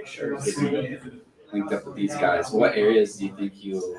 if you linked up with these guys, what areas do you think you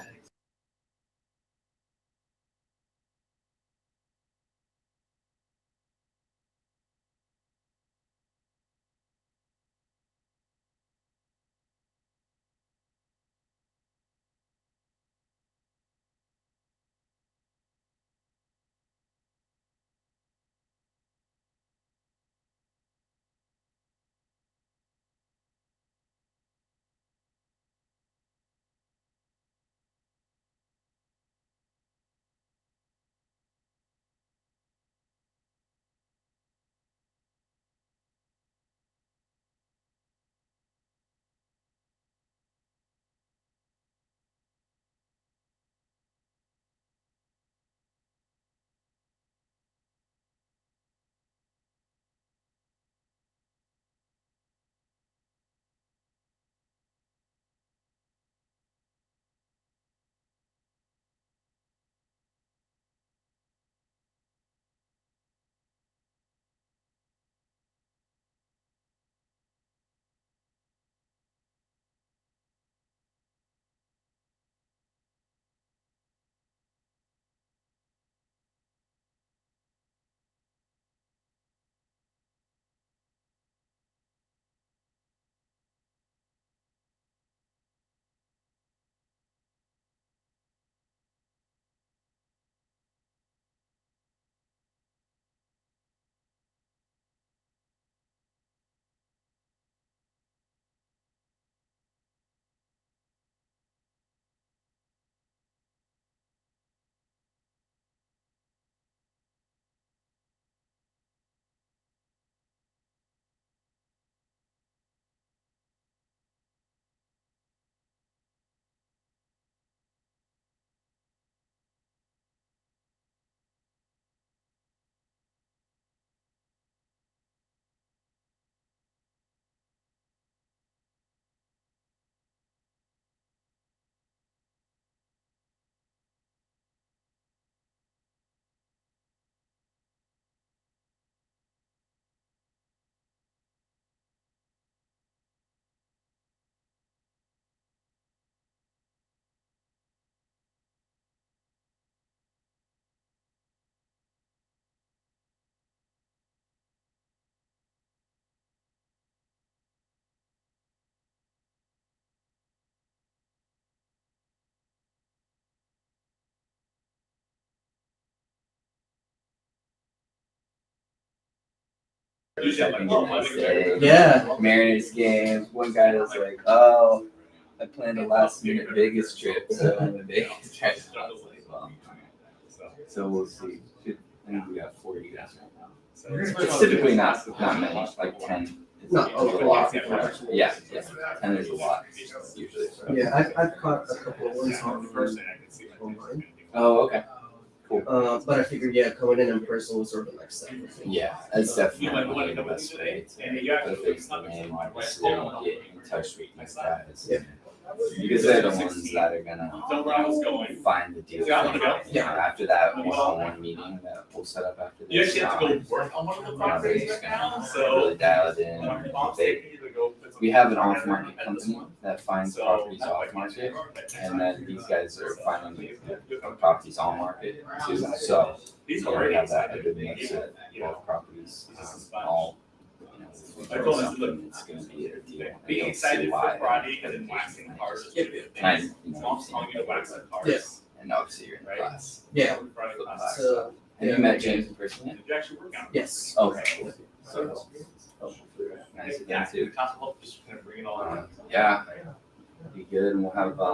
Yeah. Mariners game? One guy was like, "Oh, I planned a last minute Vegas trip, so I'm in Vegas right now." I was like, well, so we'll see. I think we got 40 guys right now. So it's typically not many, like 10. Not a lot. Yeah, 10 is a lot usually. So. Yeah, I've caught a couple of ones online. Oh, okay. Cool. But I figured, coming in person was sort of the next step. Yeah, that's definitely the best way to put a face to the name, obviously, and get in touch with these guys. Yeah. Because they're the ones that are gonna find the deal. Yeah. After that one-on-one meeting that we'll set up after this. You actually have to go work on one of the properties right now, so. Really dial it in. We have an off-market company that finds properties off-market, and then these guys are finding properties on-market too. So we have that a good mix of both properties, all. I told him, look, It's gonna be a deal. being excited for Friday and then waxing cars. And I'm telling you to wax the cars. and obviously you're in the class. Yeah. Friday class. So, Have you met James in person yet? Did you actually work on it? yes. Okay. So, nice again too. Just kind of bring it all in. Yeah, be good, and we'll have the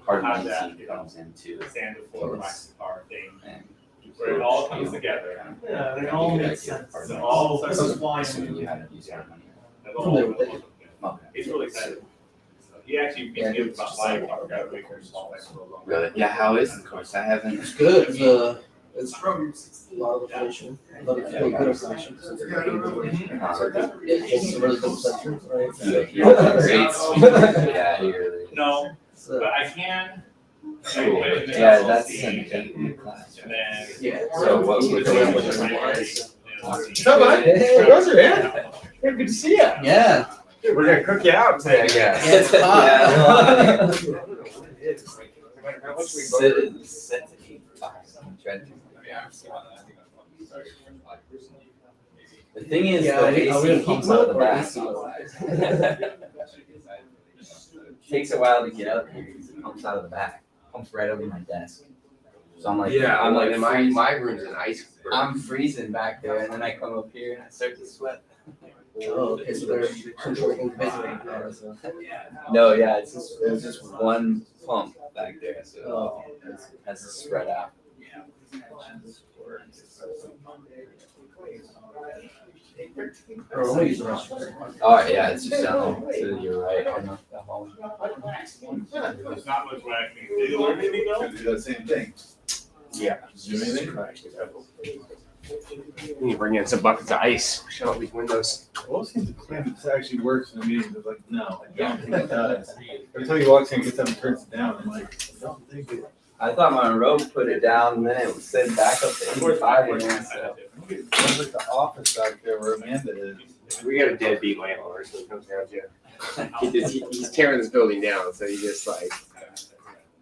hard money team comes in too. Sand the floor, wax the car thing. And Where it all comes together. Yeah, they all make sense. So all This is why. assuming you haven't used hard money. Okay. He's really excited. So he actually beat me about 5 car graduations. Really? Yeah, how is the course? I haven't. It's good. It's a lot of information. A lot of good information. It's a really good section, right? Yeah, he really. No, So, but I can. Cool. Yeah, that's an class. And then. yeah. So what You we're can doing go is. in. What's up, bud? Hey, Roger, man. Hey, good to see you. Yeah. We're gonna cook you out today, I guess. It's hot. How much we Sit to 8 bucks. The thing is, Yeah, the I would AC pumps out of the or back. AC. Takes a while to get up here because it pumps out of the back. Pumps right over my desk. So I'm like, Yeah, I'm like, and my room's an ice. I'm freezing back there, and then I come up here and I start to sweat. Oh, okay, so they're controlling visiting hours. No, yeah, it was just one pump back there, so Oh. it has to spread out. Or we'll use the restroom. Oh yeah, it's just down there to your right on the hallway. There's not much what I can do. Or anything else? Do that same thing. Yeah. Do anything? We need to bring in some buckets of ice. Shut all these windows. Well, it seems to claim this actually works in the meeting. It's like, no, I don't think it does. Every time he walks in, gets up and turns it down. I'm like, I don't think it. I thought Monroe put it down, and then it was set back up to 85 again. So. Sounds like the office back there where Amanda is. We got a deadbeat landlord, so it comes down to he's tearing this building down, so he just like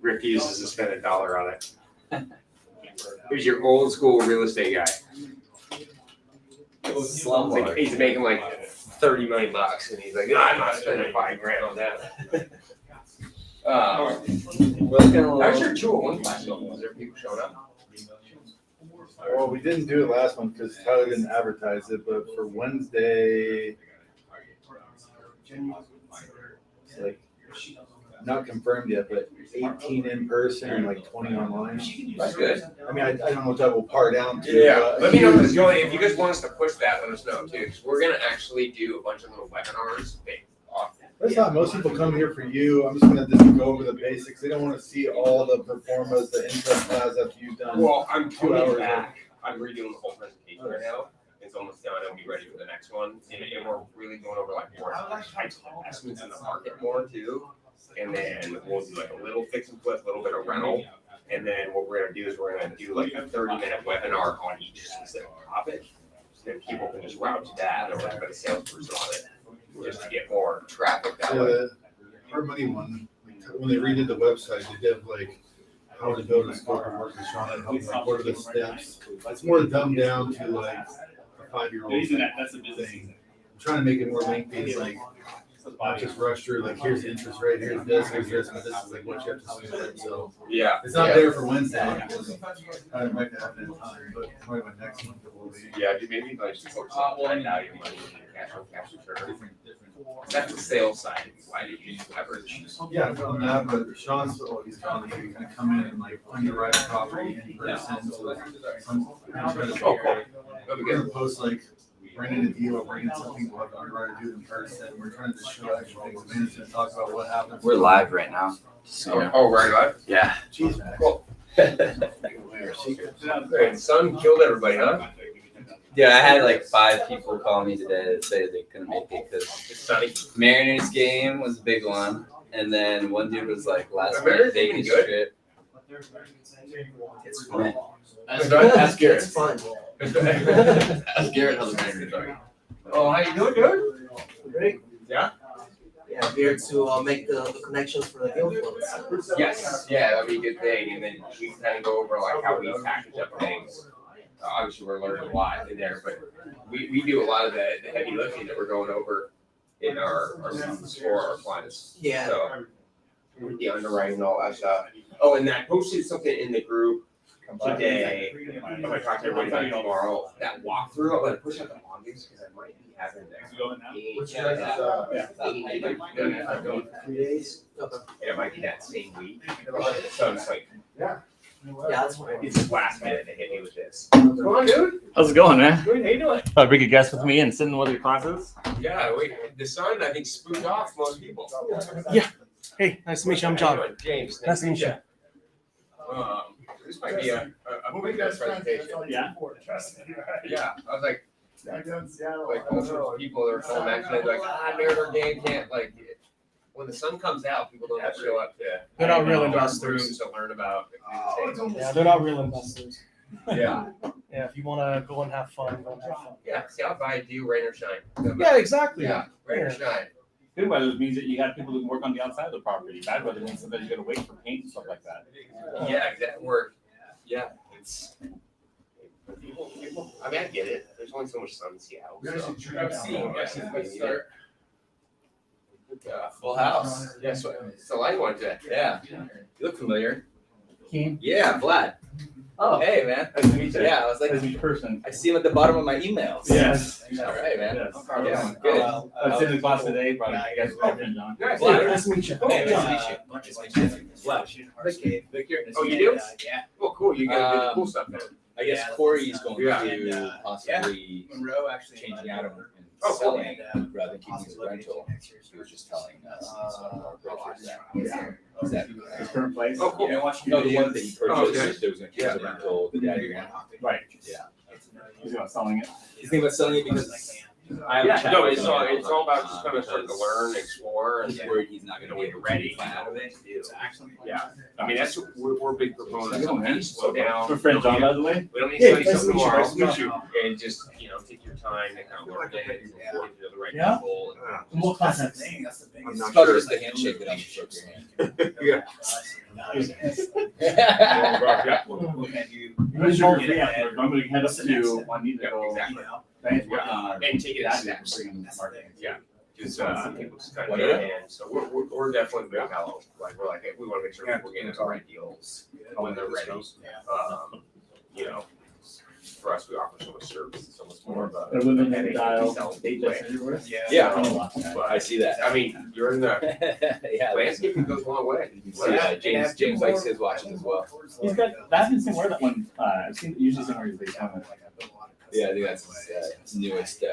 refuses to spend $1 on it. Here's your old school real estate guy. Slumlord. He's making like $30 million, and he's like, I'm not spending $5,000 on that. How's your 201 class going? Was there people showing up? Well, we didn't do it last month because Tyler didn't advertise it, but for Wednesday, it's like, not confirmed yet, but 18 in person and like 20 online. That's good. I mean, I don't know what that will par down to. Yeah, let me know if you guys want us to push that, let us know too, because we're gonna actually do a bunch of little webinars. That's not, most people come here for you. I'm just gonna just go over the basics. They don't wanna see all the performance, the Intrust class after you've done. Well, I'm 2 totally hours. back. I'm redoing the whole presentation right now. It's almost done. I'll be ready for the next one. And we're really going over like more types of investments in the market more too. And then we'll do like a little fix and flip, a little bit of rental. And then what we're gonna do is we're gonna do like a 30-minute webinar on each specific topic. So then people can just route to that or put a salesperson on it, just to get more traffic that way. The Hard Money one, when they redid the website, they did like how to build a scope of work with Sean and help, like what are the steps. It's more dumbed down to like a 5-year-old thing. I'm trying to make it more lengthy, like not just rush through, like here's the interest rate, here's this, but this is like what you have to swing. So Yeah. it's not there for Wednesday. Because I might have it in time, but probably by next month it will be. Yeah, maybe like just focus on time value money, cash on cash return. That's the sales side. Why did you use leverage? Yeah, I've done that, but Sean's, he's gonna come in and like underwrite a property in person. So Oh, cool. That'd be We're good. gonna post like bringing a deal, bringing something, we'll have the underwriter do it in person. We're trying to just show actual things, management, and talk about what happens. We're live right now. So, Oh, right, right. yeah. Jeez, man. Cool. Our secrets. Great. Sun killed everybody, huh? Dude, I had like 5 people call me today that say they couldn't make it because It's sunny. Mariners game was a big one, and then one dude was like last Mariners minute been Vegas good? trip. It's fun. Ask Garrett. It's fun. Ask Garrett how the Mariners are. Oh, how you doing, dude? Great. Yeah? Yeah, here to make the connections for the deal flows. Yes. Yeah, that'd be a good thing. And then we can kind of go over like how we package up things. Obviously, we're learning a lot in there, but we do a lot of the heavy lifting that we're going over in our meetings for our clients. Yeah. So the underwriting and all that stuff. Oh, and I posted something in the group today. I'm gonna talk to everybody about it tomorrow. That walkthrough, I'm gonna push out the August because I might be having that. 3 days. Okay. It might be that same week. So it's like, Yeah, that's fine. it's just last minute they hit me with this. What's going on, dude? How's it going, man? Good, how you doing? Thought I'd bring a guest with me and sit in one of your classes. Yeah, wait, the sun, I think, spooked off most people. Yeah. Hey, nice to meet you. I'm How you John. doing? James. Nice to meet you. This might be a pretty good presentation. Yeah. Yeah, I was like most of the people that are calling actually like, Mariner game can't like. When the sun comes out, people don't show up to. They're not real dark investors. rooms to learn about. Yeah, they're not real investors. Yeah, Yeah, if you want to go and have fun, go and have fun. yeah. See, I'll buy a deal, rain or shine. Yeah, exactly. Yeah, rain or shine. Good weather means that you have people who can work on the outside of the property. Bad weather means that you gotta wait for paint and stuff like that. Yeah, exactly. It's. I mean, I get it. There's only so much sun in Seattle. Full house. Yeah, so I wanted to. Yeah. You look familiar. Keen. Yeah, Vlad. Oh. Hey, man. Nice to meet you. Yeah, I was like, As each person. I see him at the bottom of my emails. Yes. All right, man. Yes. Yeah, good. I was in the class today, but I guess John. Nice. Vlad, Nice to meet you. Hey, nice to meet you. Vlad. Victor. Oh, you do? Yeah. Well, cool. You got to do the cool stuff then. I guess Corey's going Yeah. to possibly Monroe actually. changing out and Oh, cool. selling rather than keeping his rental. He was just telling us some of our brokers that. Is that His current place. Oh, cool. no, the one that he Oh, purchased, okay. there was gonna keep the rental, the guy who wanted. Right. Yeah. He's about selling it. He's thinking about selling it because I haven't Yeah, chatted no, with it's him all, yet, it's all about just kind of starting to learn, explore, and He's worried he's not gonna be able to ready. find out of it. Yeah, I mean, that's, we're big proponents of slow down. My friend John, by the way. We don't need Hey, to study nice to something meet you. tomorrow, Nice to meet you. and just, take your time and kind of learn it, and get to know the right Yeah. people. In what context? It's probably just the handshake that I'm shook your hand. Yeah. Yeah. I'm sure free afterwards. I'm gonna head up to Juanita. Yeah, exactly. Thanks. And take it in steps. Yeah. Just, people just kind of get in, so we're definitely big hello, like, we're like, hey, we wanna make sure we're getting the right deals when they're ready. For us, we offer so much service, it's almost more of a. Everyone headache in dial. to sell Date way. just everywhere. Yeah, But I see that. I mean, you're in the Yeah. landscaping goes a long way. You can see that. James likes his watching as well. He's got, I haven't seen where that one, I've seen, usually somewhere he's like, Yeah, I think that's his newest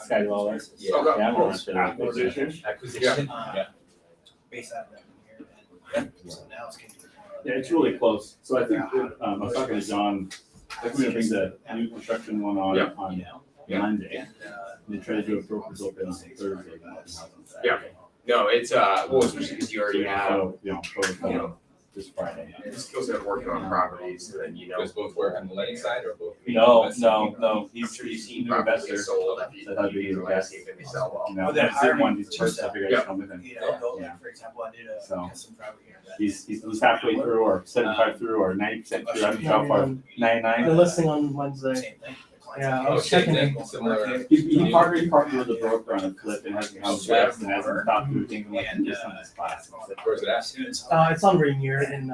Sky Dwellers. yeah, Oh, Yeah, I'm cool. not sure. Acquisition. acquisition. Yeah. Yeah, it's really close. So I think, I was talking to John, I think we're gonna bring the new construction one on, Yeah. on Yeah. Monday. And then try to do a broker's open on Thursday. Yeah. No, it's, well, especially because you already have, So, both, you know, this Friday. skill set of working on properties, and then, Does both work on the lending side or both? No, investing? no, I'm he's, sure you've he's seen new properties investor. get sold, if you, So that'd be you the do best. landscape and they sell well. You know, that's the one he's first, I figured I'd come with him. Yeah. For example, I did a So, custom driveway here. He's halfway through or 75 through or 90% through. I don't know how far. The 99. listing on Wednesday. Same thing. Yeah, I Oh, was same checking thing, it. similar. He partnered with a broker on a flip and hasn't come back and hasn't stopped through things like this on this class. Where's it at? It's on Rainier in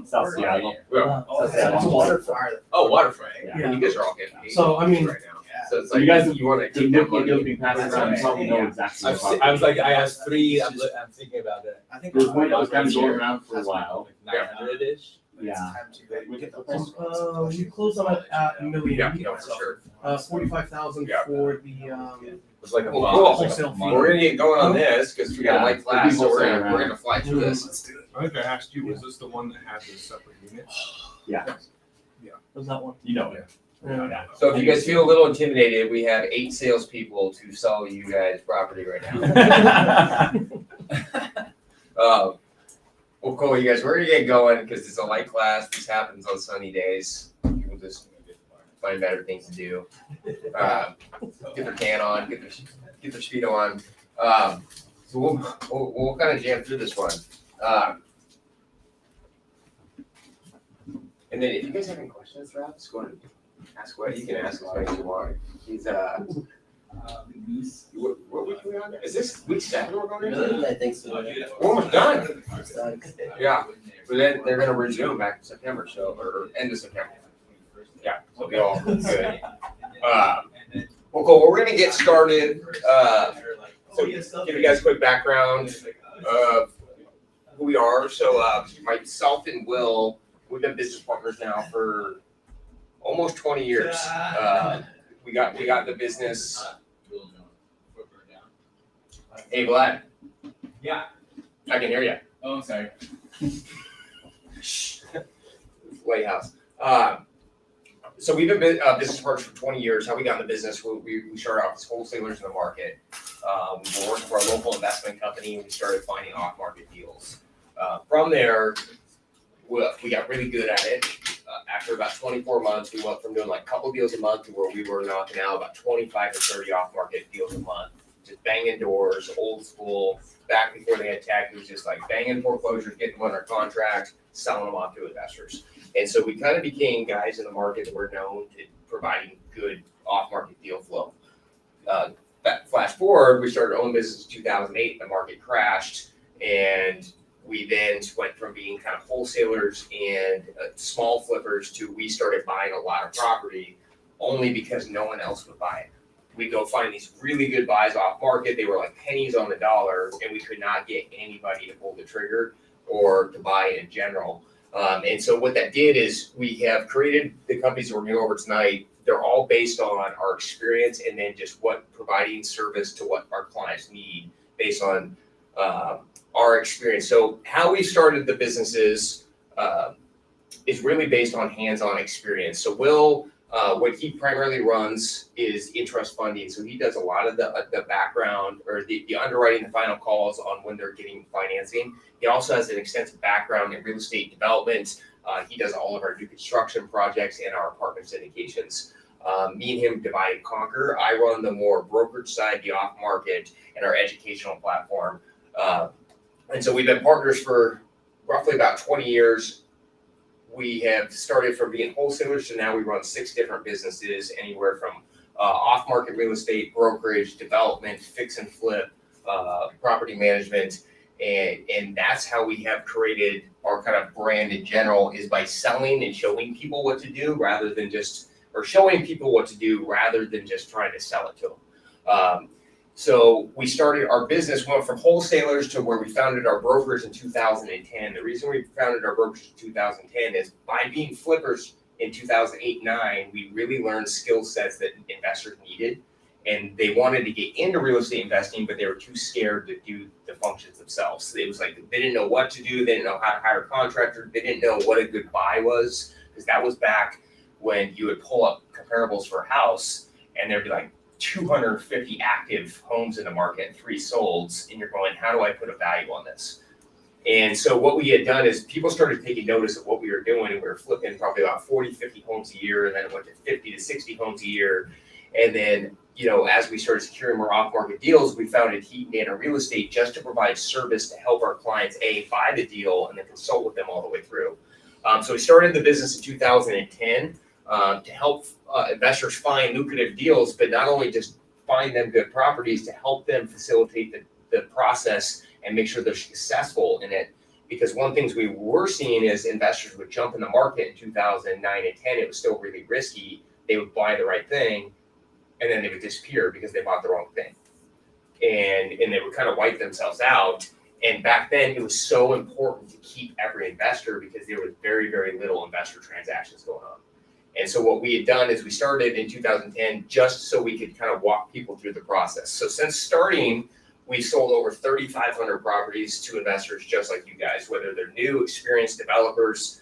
South Seattle. Yeah. It's a waterfront. Oh, waterfront. Yeah. You guys are all getting paid. So, I mean- right now. So it's So like, you guys, you wanna the take that deal money. being passed around, you probably know exactly. I what was like, I asked three, I'm thinking about it. I think There's one that was kind of going around for a while. 900-ish? Yeah. We closed on it at $1 million. Yeah, no, for sure. 45,000 Yeah. for the It's like a Well, month. cool. It's like a month. We're gonna get going on this, cause we got a Yeah. light class, so we're People gonna fly through this. I think I asked you, was this the one that had the separate unit? Yeah, was that one. you know it. Yeah. So if you guys feel a little intimidated, we have 8 salespeople to sell you guys property right now. Well, cool, you guys, we're gonna get going, cause it's a light class, this happens on sunny days, people just find better things to do. Get their can on, get their speedo on. So we'll kind of jam through this one. And then if you guys have any questions for us, go ahead and ask what, you can ask as many as you want. He's, what week are we on? Is this week 7 we're going into? I think so. We're almost done. Yeah, but then they're gonna resume back in September, so, or end of September. Yeah, so it'll be all good. Well, cool, we're gonna get started. So give you guys a quick background of who we are. So myself and Will, we've been business partners now for almost 20 years. We got the business. Hey, Vlad. Yeah. I can hear you. Oh, I'm sorry. Lighthouse. So we've been business partners for 20 years. How we got in the business, we started off as wholesalers in the market. We were working for a local investment company and we started finding off-market deals. From there, we got really good at it. After about 24 months, we went from doing like a couple deals a month to where we were knocking out about 25 to 30 off-market deals a month. just banging doors, old school. Back before they had tech, it was just like banging foreclosures, getting them under contract, selling them off to investors. And so we kind of became guys in the market that were known to providing good off-market deal flow. Flash forward, we started our own business in 2008. The market crashed, and we then went from being kind of wholesalers and small flippers to we started buying a lot of property only because no one else would buy it. We go find these really good buys off market. They were like pennies on the dollar, and we could not get anybody to pull the trigger or to buy in general. And so what that did is we have created the companies that we're going over tonight. They're all based on our experience and then just what providing service to what our clients need based on our experience. So how we started the businesses is really based on hands-on experience. So Will, what he primarily runs is Intrust funding. So he does a lot of the background or the underwriting, the final calls on when they're getting financing. He also has an extensive background in real estate development. He does all of our new construction projects and our apartment syndications. Me and him divide and conquer. I run the more brokerage side, the off market, and our educational platform. And so we've been partners for roughly about 20 years. We have started from being wholesalers to now we run 6 different businesses, anywhere from off-market real estate, brokerage, development, fix and flip, property management. And that's how we have created our kind of brand in general, is by selling and showing people what to do rather than just trying to sell it to them. So we started our business, went from wholesalers to where we founded our brokers in 2010. The reason we founded our brokers in 2010 is by being flippers in 2008-9, we really learned skill sets that investors needed. And they wanted to get into real estate investing, but they were too scared to do the functions themselves. It was like they didn't know what to do. They didn't know how to hire a contractor. They didn't know what a good buy was, because that was back when you would pull up comparables for a house and there'd be like 250 active homes in the market and 3 solds, and you're going, how do I put a value on this? And so what we had done is people started taking notice of what we were doing, and we were flipping probably about 40, 50 homes a year, and then it went to 50 to 60 homes a year. And then, as we started securing more off-market deals, we founded Heaton Dainard Real Estate just to provide service to help our clients, buy the deal and then consult with them all the way through. So we started the business in 2010 to help investors find lucrative deals, but not only just find them good properties, to help them facilitate the process and make sure they're successful in it. Because one thing we were seeing is investors would jump in the market in 2009 and 10. It was still really risky. They would buy the right thing, and then they would disappear because they bought the wrong thing. And they would kind of wipe themselves out. And back then, it was so important to keep every investor because there was very, very little investor transactions going on. And so what we had done is we started in 2010 just so we could kind of walk people through the process. So since starting, we sold over 3,500 properties to investors just like you guys, whether they're new, experienced developers.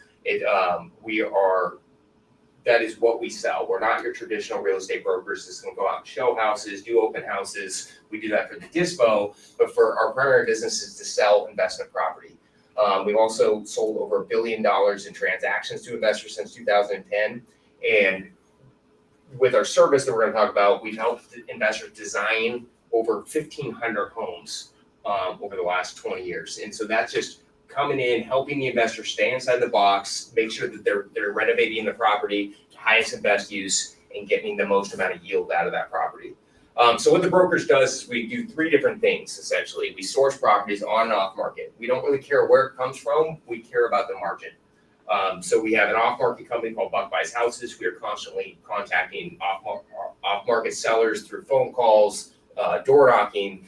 That is what we sell. We're not your traditional real estate brokers that's going to go out and show houses, do open houses. We do that for the dispo, but for our primary business is to sell investment property. We've also sold over $1 billion in transactions to investors since 2010. And with our service that we're going to talk about, we've helped investors design over 1,500 homes over the last 20 years. And so that's just coming in, helping the investor stay inside the box, make sure that they're renovating the property to highest and best use and getting the most amount of yield out of that property. So what the brokerage does is we do 3 different things, essentially. We source properties on and off market. We don't really care where it comes from. We care about the margin. So we have an off-market company called Buck Buys Houses. We are constantly contacting off-market sellers through phone calls, door knocking,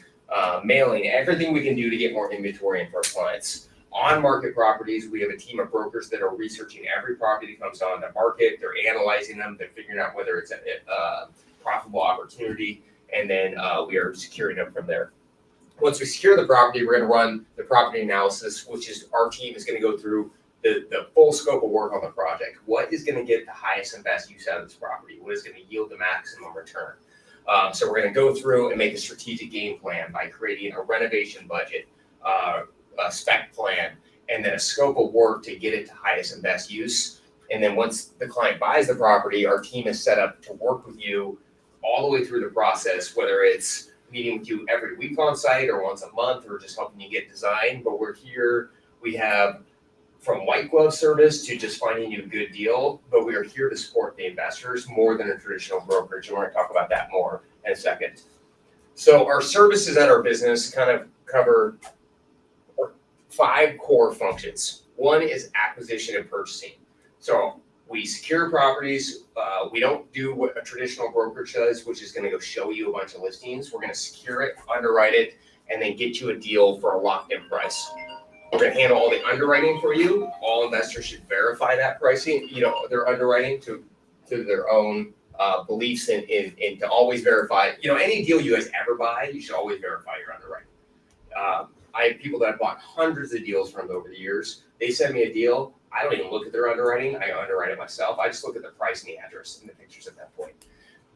mailing, everything we can do to get more inventory in for our clients. On-market properties, we have a team of brokers that are researching every property that comes on the market. They're analyzing them. They're figuring out whether it's a profitable opportunity, and then we are securing them from there. Once we secure the property, we're going to run the property analysis, which is our team is going to go through the full scope of work on the project. What is going to get the highest and best use out of this property? What is going to yield the maximum return? So we're going to go through and make a strategic game plan by creating a renovation budget, a spec plan, and then a scope of work to get it to highest and best use. And then once the client buys the property, our team is set up to work with you all the way through the process, whether it's meeting with you every week on site or once a month or just helping you get design, but we're here. We have from white glove service to just finding you a good deal, but we are here to support the investors more than a traditional brokerage. And we're going to talk about that more in a second. So our services at our business kind of cover 5 core functions. One is acquisition and purchasing. So we secure properties. We don't do what a traditional brokerage does, which is going to go show you a bunch of listings. We're going to secure it, underwrite it, and then get you a deal for a locked-in price. We're going to handle all the underwriting for you. All investors should verify that pricing, their underwriting to their own beliefs and to always verify. Any deal you guys ever buy, you should always verify your underwriting. I have people that have bought hundreds of deals from over the years. They send me a deal. I don't even look at their underwriting. I underwrite it myself. I just look at the price and the address and the pictures at that point.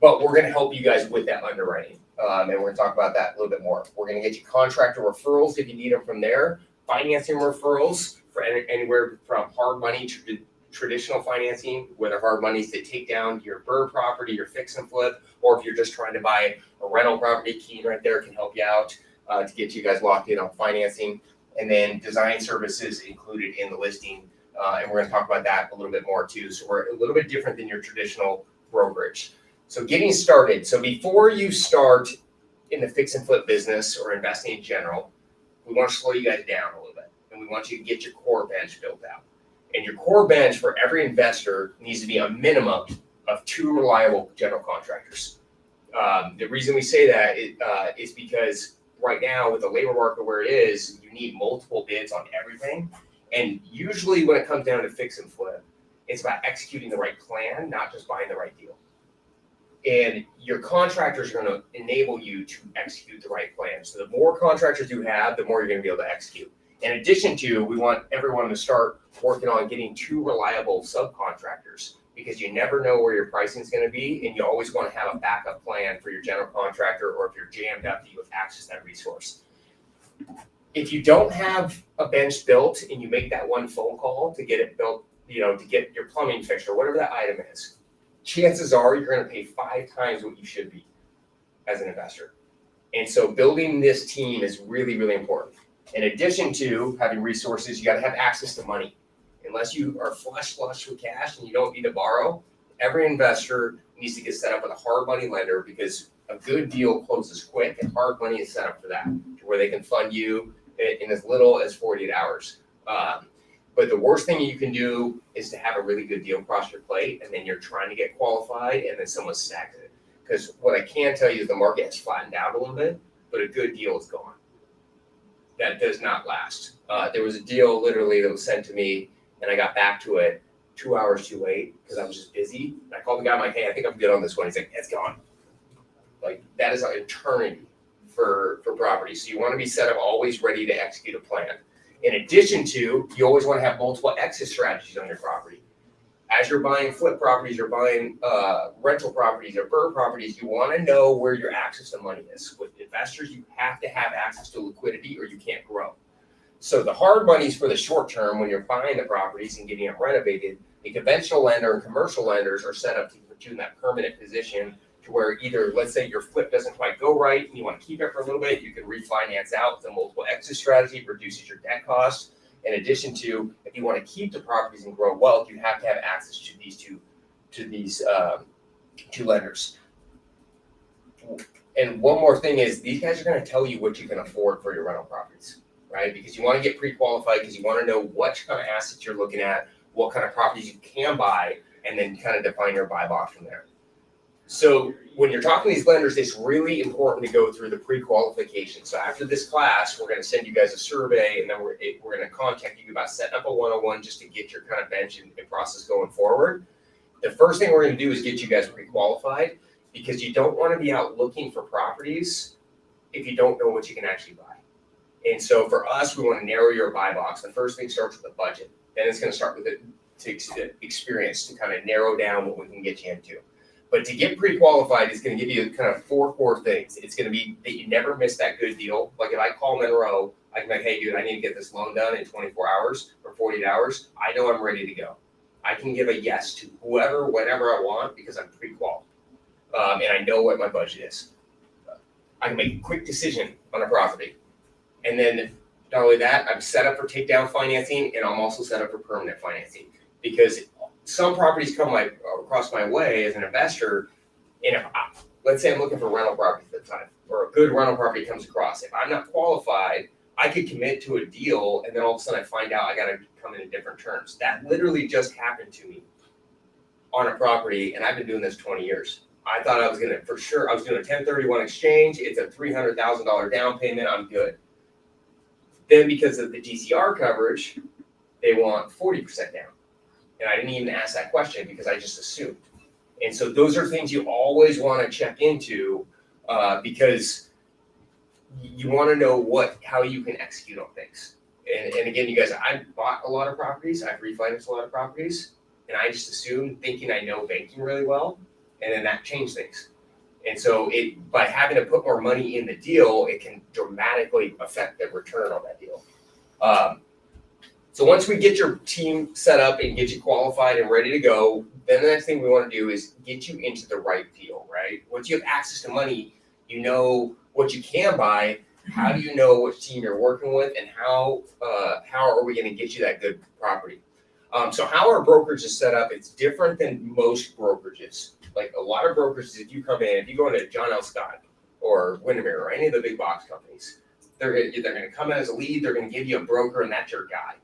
But we're going to help you guys with that underwriting. And we're going to talk about that a little bit more. We're going to get you contractor referrals if you need them from there. Financing referrals for anywhere from hard money to traditional financing, whether hard money is to take down your BRRRR property, your fix and flip, or if you're just trying to buy a rental property, Keaton right there can help you out to get you guys locked in on financing. And then design services included in the listing. And we're going to talk about that a little bit more too. So we're a little bit different than your traditional brokerage. So getting started. So before you start in the fix and flip business or investing in general, we want to slow you guys down a little bit. And we want you to get your core bench built out. And your core bench for every investor needs to be a minimum of 2 reliable general contractors. The reason we say that is because right now with the labor market where it is, you need multiple bids on everything. And usually when it comes down to fix and flip, it's about executing the right plan, not just buying the right deal. And your contractors are going to enable you to execute the right plan. So the more contractors you have, the more you're going to be able to execute. In addition to, we want everyone to start working on getting 2 reliable subcontractors because you never know where your pricing is going to be. And you always want to have a backup plan for your general contractor, or if you're jammed up, you have access to that resource. If you don't have a bench built and you make that one phone call to get it built, to get your plumbing fixed or whatever that item is, chances are you're going to pay 5 times what you should be as an investor. And so building this team is really, really important. In addition to having resources, you got to have access to money. Unless you are flush with cash and you don't need to borrow, every investor needs to get set up with a hard money lender because a good deal closes quick and hard money is set up for that, to where they can fund you in as little as 48 hours. But the worst thing you can do is to have a really good deal across your plate and then you're trying to get qualified and then someone stacks it. Because what I can tell you is the market has flattened out a little bit, but a good deal is gone. That does not last. There was a deal literally that was sent to me and I got back to it 2 hours too late because I was just busy. And I called the guy, I'm like, hey, I think I'm good on this one. He's like, it's gone. Like that is an eternity for property. So you want to be set up always ready to execute a plan. In addition to, you always want to have multiple exit strategies on your property. As you're buying flip properties or buying rental properties or BRRRR properties, you want to know where your access to money is. With investors, you have to have access to liquidity or you can't grow. So the hard money is for the short term when you're buying the properties and getting them renovated. The conventional lender and commercial lenders are set up to put you in that permanent position to where either, let's say your flip doesn't quite go right and you want to keep it for a little bit, you can refinance out with a multiple exit strategy, reduces your debt costs. In addition to, if you want to keep the properties and grow wealth, you have to have access to these two lenders. And one more thing is these guys are going to tell you what you can afford for your rental properties, right? Because you want to get pre-qualified because you want to know what kind of assets you're looking at, what kind of properties you can buy, and then kind of define your buy box from there. So when you're talking to these lenders, it's really important to go through the pre-qualification. So after this class, we're going to send you guys a survey, and then we're going to contact you about setting up a 101 just to get your kind of bench and process going forward. The first thing we're going to do is get you guys pre-qualified because you don't want to be out looking for properties if you don't know what you can actually buy. And so for us, we want to narrow your buy box. The first thing starts with a budget. Then it's going to start with experience to kind of narrow down what we can get you into. But to get pre-qualified is going to give you kind of 4 core things. It's going to be that you never miss that good deal. Like if I call Monroe, I can be like, hey, dude, I need to get this loan done in 24 hours or 48 hours. I know I'm ready to go. I can give a yes to whoever, whenever I want because I'm pre-qual. And I know what my budget is. I can make a quick decision on a property. And then not only that, I'm set up for takedown financing, and I'm also set up for permanent financing. Because some properties come across my way as an investor, and let's say I'm looking for rental properties at the time, or a good rental property comes across. If I'm not qualified, I could commit to a deal, and then all of a sudden I find out I gotta come in different terms. That literally just happened to me on a property, and I've been doing this 20 years. I thought I was doing a 1031 exchange, it's a $300,000 down payment, I'm good. Then because of the DCR coverage, they want 40% down. And I didn't even ask that question because I just assumed. And so those are things you always want to check into because you want to know how you can execute on things. And again, you guys, I've bought a lot of properties, I've refinanced a lot of properties, and I just assumed thinking I know banking really well, and then that changed things. And so by having to put more money in the deal, it can dramatically affect the return on that deal. So once we get your team set up and get you qualified and ready to go, then the next thing we want to do is get you into the right deal, right? Once you have access to money, you know what you can buy. How do you know which team you're working with, and how are we going to get you that good property? So how our brokerage is set up, it's different than most brokerages. Like a lot of brokerages, if you go into John L. Scott or Windermere or any of the big box companies, they're going to come in as a lead, they're going to give you a broker, and that's your guy.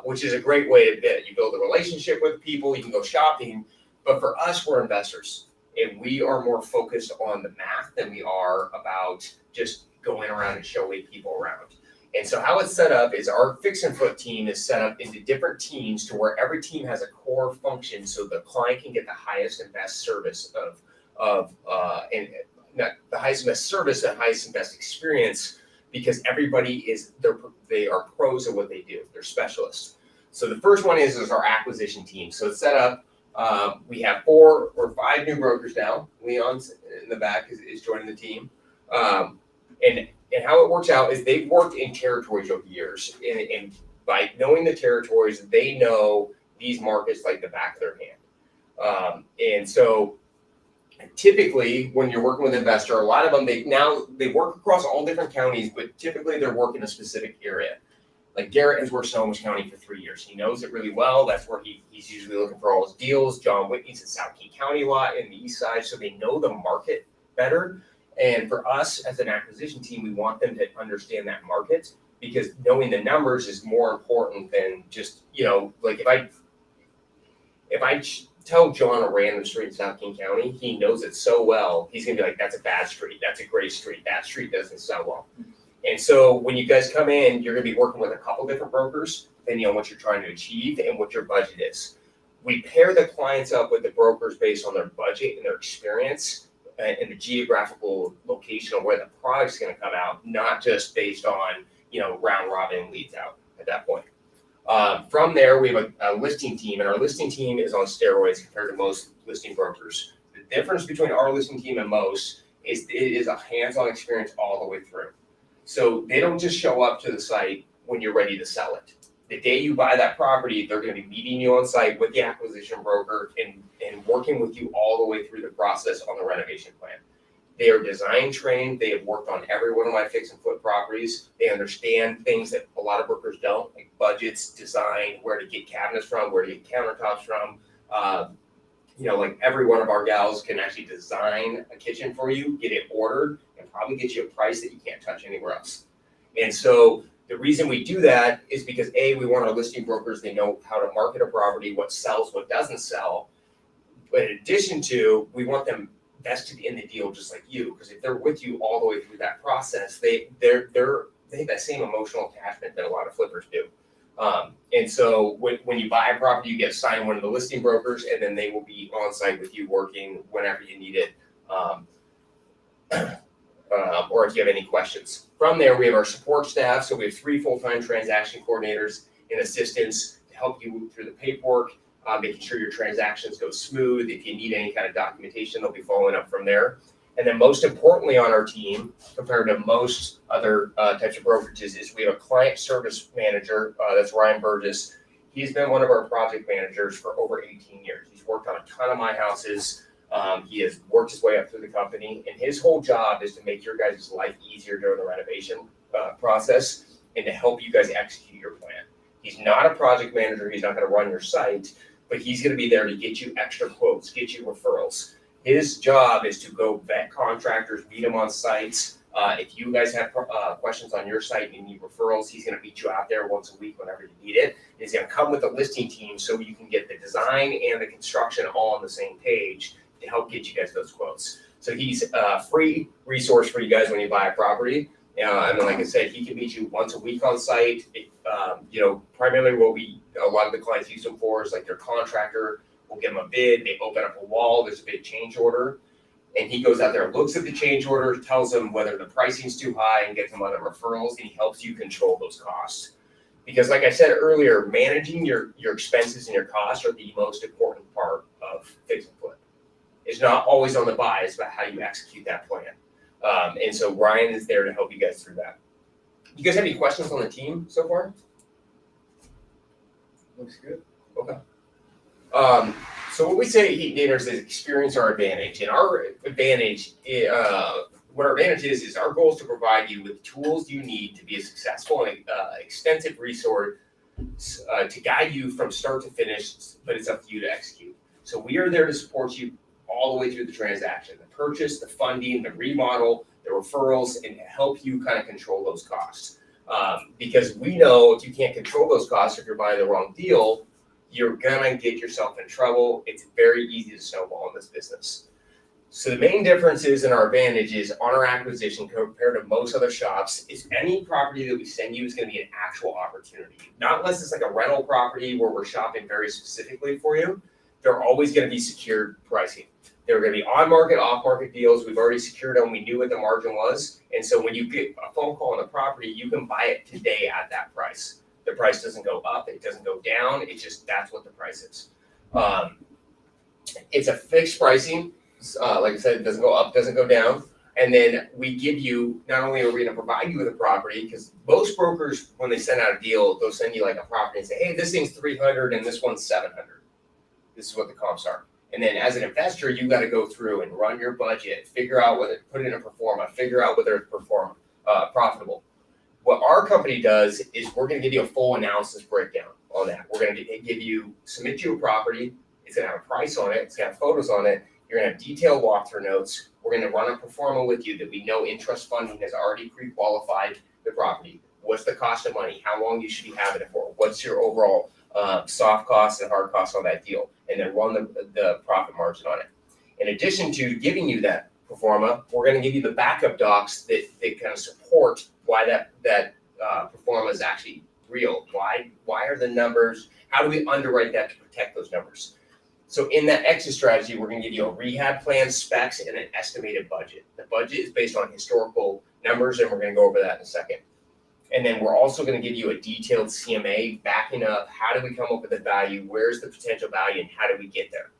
Which is a great way to bid. You build a relationship with people, you can go shopping, but for us, we're investors, and we are more focused on the math than we are about just going around and showing people around. And so how it's set up is our fix and flip team is set up into different teams to where every team has a core function so the client can get the highest and best service and not the highest and best service, the highest and best experience, because everybody they are pros at what they do. They're specialists. So the first one is our acquisition team. So it's set up. We have 4 or 5 new brokers now. Leon's in the back is joining the team. And how it works out is they've worked in territories over years. And by knowing the territories, they know these markets like the back of their hand. And so typically, when you're working with an investor, a lot of them, they work across all different counties, but typically they're working a specific area. Like Garrett has worked Snohomish County for 3 years. He knows it really well. That's where he's usually looking for all his deals. John Whitney's in South King County a lot in the east side, so they know the market better. And for us as an acquisition team, we want them to understand that market, because knowing the numbers is more important than just, like if I tell John a random street in South King County, he knows it so well, he's gonna be like, that's a bad street, that's a great street, that street doesn't sell well. And so when you guys come in, you're gonna be working with a couple different brokers, depending on what you're trying to achieve and what your budget is. We pair the clients up with the brokers based on their budget and their experience and the geographical location of where the product's gonna come out, not just based on, round robin leads out at that point. From there, we have a listing team, and our listing team is on steroids compared to most listing brokers. The difference between our listing team and most is it is a hands-on experience all the way through. So they don't just show up to the site when you're ready to sell it. The day you buy that property, they're going to be meeting you on site with the acquisition broker and working with you all the way through the process on the renovation plan. They are design trained. They have worked on every one of my fix and flip properties. They understand things that a lot of brokers don't, like budgets, design, where to get cabinets from, where to get countertops from. Like every one of our gals can actually design a kitchen for you, get it ordered, and probably get you a price that you can't touch anywhere else. And so the reason we do that is because we want our listing brokers, they know how to market a property, what sells, what doesn't sell. But in addition to, we want them vested in the deal just like you, because if they're with you all the way through that process, they have that same emotional attachment that a lot of flippers do. And so when you buy a property, you get assigned one of the listing brokers, and then they will be on site with you working whenever you need it, or if you have any questions. From there, we have our support staff. So we have 3 full-time transaction coordinators and assistants to help you through the paperwork, making sure your transactions go smooth. If you need any kind of documentation, they'll be following up from there. And then most importantly on our team, compared to most other types of brokerages, is we have a client service manager. That's Ryan Burgess. He's been one of our project managers for over 18 years. He's worked on a ton of my houses. He has worked his way up through the company, and his whole job is to make your guys' life easier during the renovation process and to help you guys execute your plan. He's not a project manager. He's not going to run your site, but he's going to be there to get you extra quotes, get you referrals. His job is to go vet contractors, meet them on sites. If you guys have questions on your site and you need referrals, he's going to meet you out there once a week whenever you need it. He's going to come with a listing team so you can get the design and the construction all on the same page to help get you guys those quotes. So he's a free resource for you guys when you buy a property. And then, like I said, he can meet you once a week on site. Primarily what a lot of the clients use him for is like their contractor will give them a bid, they open up a wall, there's a big change order, and he goes out there, looks at the change order, tells them whether the pricing's too high and gets them other referrals, and he helps you control those costs. Because like I said earlier, managing your expenses and your costs are the most important part of fix and flip. It's not always on the buy, it's about how you execute that plan. And so Ryan is there to help you guys through that. You guys have any questions on the team so far? Looks good. Okay. So what we say at Heaton Dainard is experience our advantage. And our advantage, what our advantage is our goal is to provide you with tools you need to be a successful and extensive resource to guide you from start to finish, but it's up to you to execute. So we are there to support you all the way through the transaction, the purchase, the funding, the remodel, the referrals, and help you kind of control those costs. Because we know if you can't control those costs, if you're buying the wrong deal, you're gonna get yourself in trouble. It's very easy to snowball in this business. So the main differences in our advantages on our acquisition compared to most other shops is any property that we send you is gonna be an actual opportunity. Not unless it's like a rental property where we're shopping very specifically for you. They're always gonna be secured pricing. They're gonna be on-market, off-market deals. We've already secured them. We knew what the margin was. And so when you get a phone call on the property, you can buy it today at that price. The price doesn't go up. It doesn't go down. It's just, that's what the price is. It's a fixed pricing. Like I said, it doesn't go up, doesn't go down. And then we give you, not only are we gonna provide you with a property, because most brokers, when they send out a deal, they'll send you like a property and say, hey, this thing's 300 and this one's 700. This is what the comps are. And then as an investor, you got to go through and run your budget, figure out whether, put it in a pro forma, figure out whether it's profitable. What our company does is we're going to give you a full analysis breakdown on that. We're going to submit you a property. It's going to have a price on it. It's going to have photos on it. You're going to have detailed walkthrough notes. We're going to run a pro forma with you that we know Intrust funding has already pre-qualified the property. What's the cost of money? How long you should be having it for? What's your overall soft costs and hard costs on that deal, and then run the profit margin on it. In addition to giving you that pro forma, we're going to give you the backup docs that kind of support why that pro forma is actually real. Why are the numbers? How do we underwrite that to protect those numbers? So in that exit strategy, we're going to give you a rehab plan, specs, and an estimated budget. The budget is based on historical numbers, and we're going to go over that in a second. And then we're also going to give you a detailed CMA backing up how do we come up with the value, where's the potential value, and how do we get there.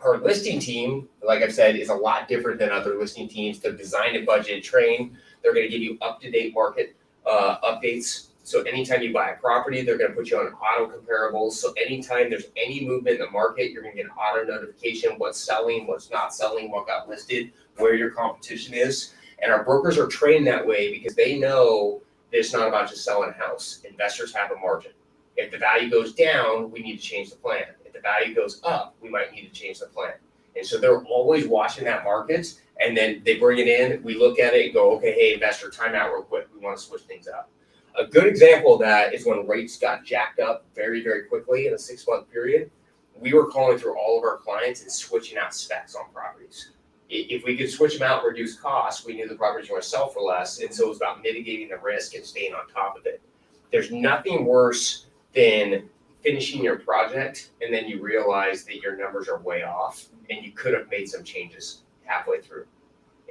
Our listing team, like I've said, is a lot different than other listing teams. They're designed and budgeted, trained. They're going to give you up-to-date market updates. So anytime you buy a property, they're going to put you on auto comparables. So anytime there's any movement in the market, you're going to get an auto notification, what's selling, what's not selling, what got listed, where your competition is. And our brokers are trained that way because they know that it's not about just selling a house. Investors have a margin. If the value goes down, we need to change the plan. If the value goes up, we might need to change the plan. And so they're always watching that market, and then they bring it in, we look at it and go, okay, hey, investor, time out real quick. We want to switch things up. A good example of that is when rates got jacked up very, very quickly in a 6-month period. We were calling through all of our clients and switching out specs on properties. If we could switch them out and reduce costs, we knew the properties were going to sell for less. And so it was about mitigating the risk and staying on top of it. There's nothing worse than finishing your project and then you realize that your numbers are way off and you could have made some changes halfway through.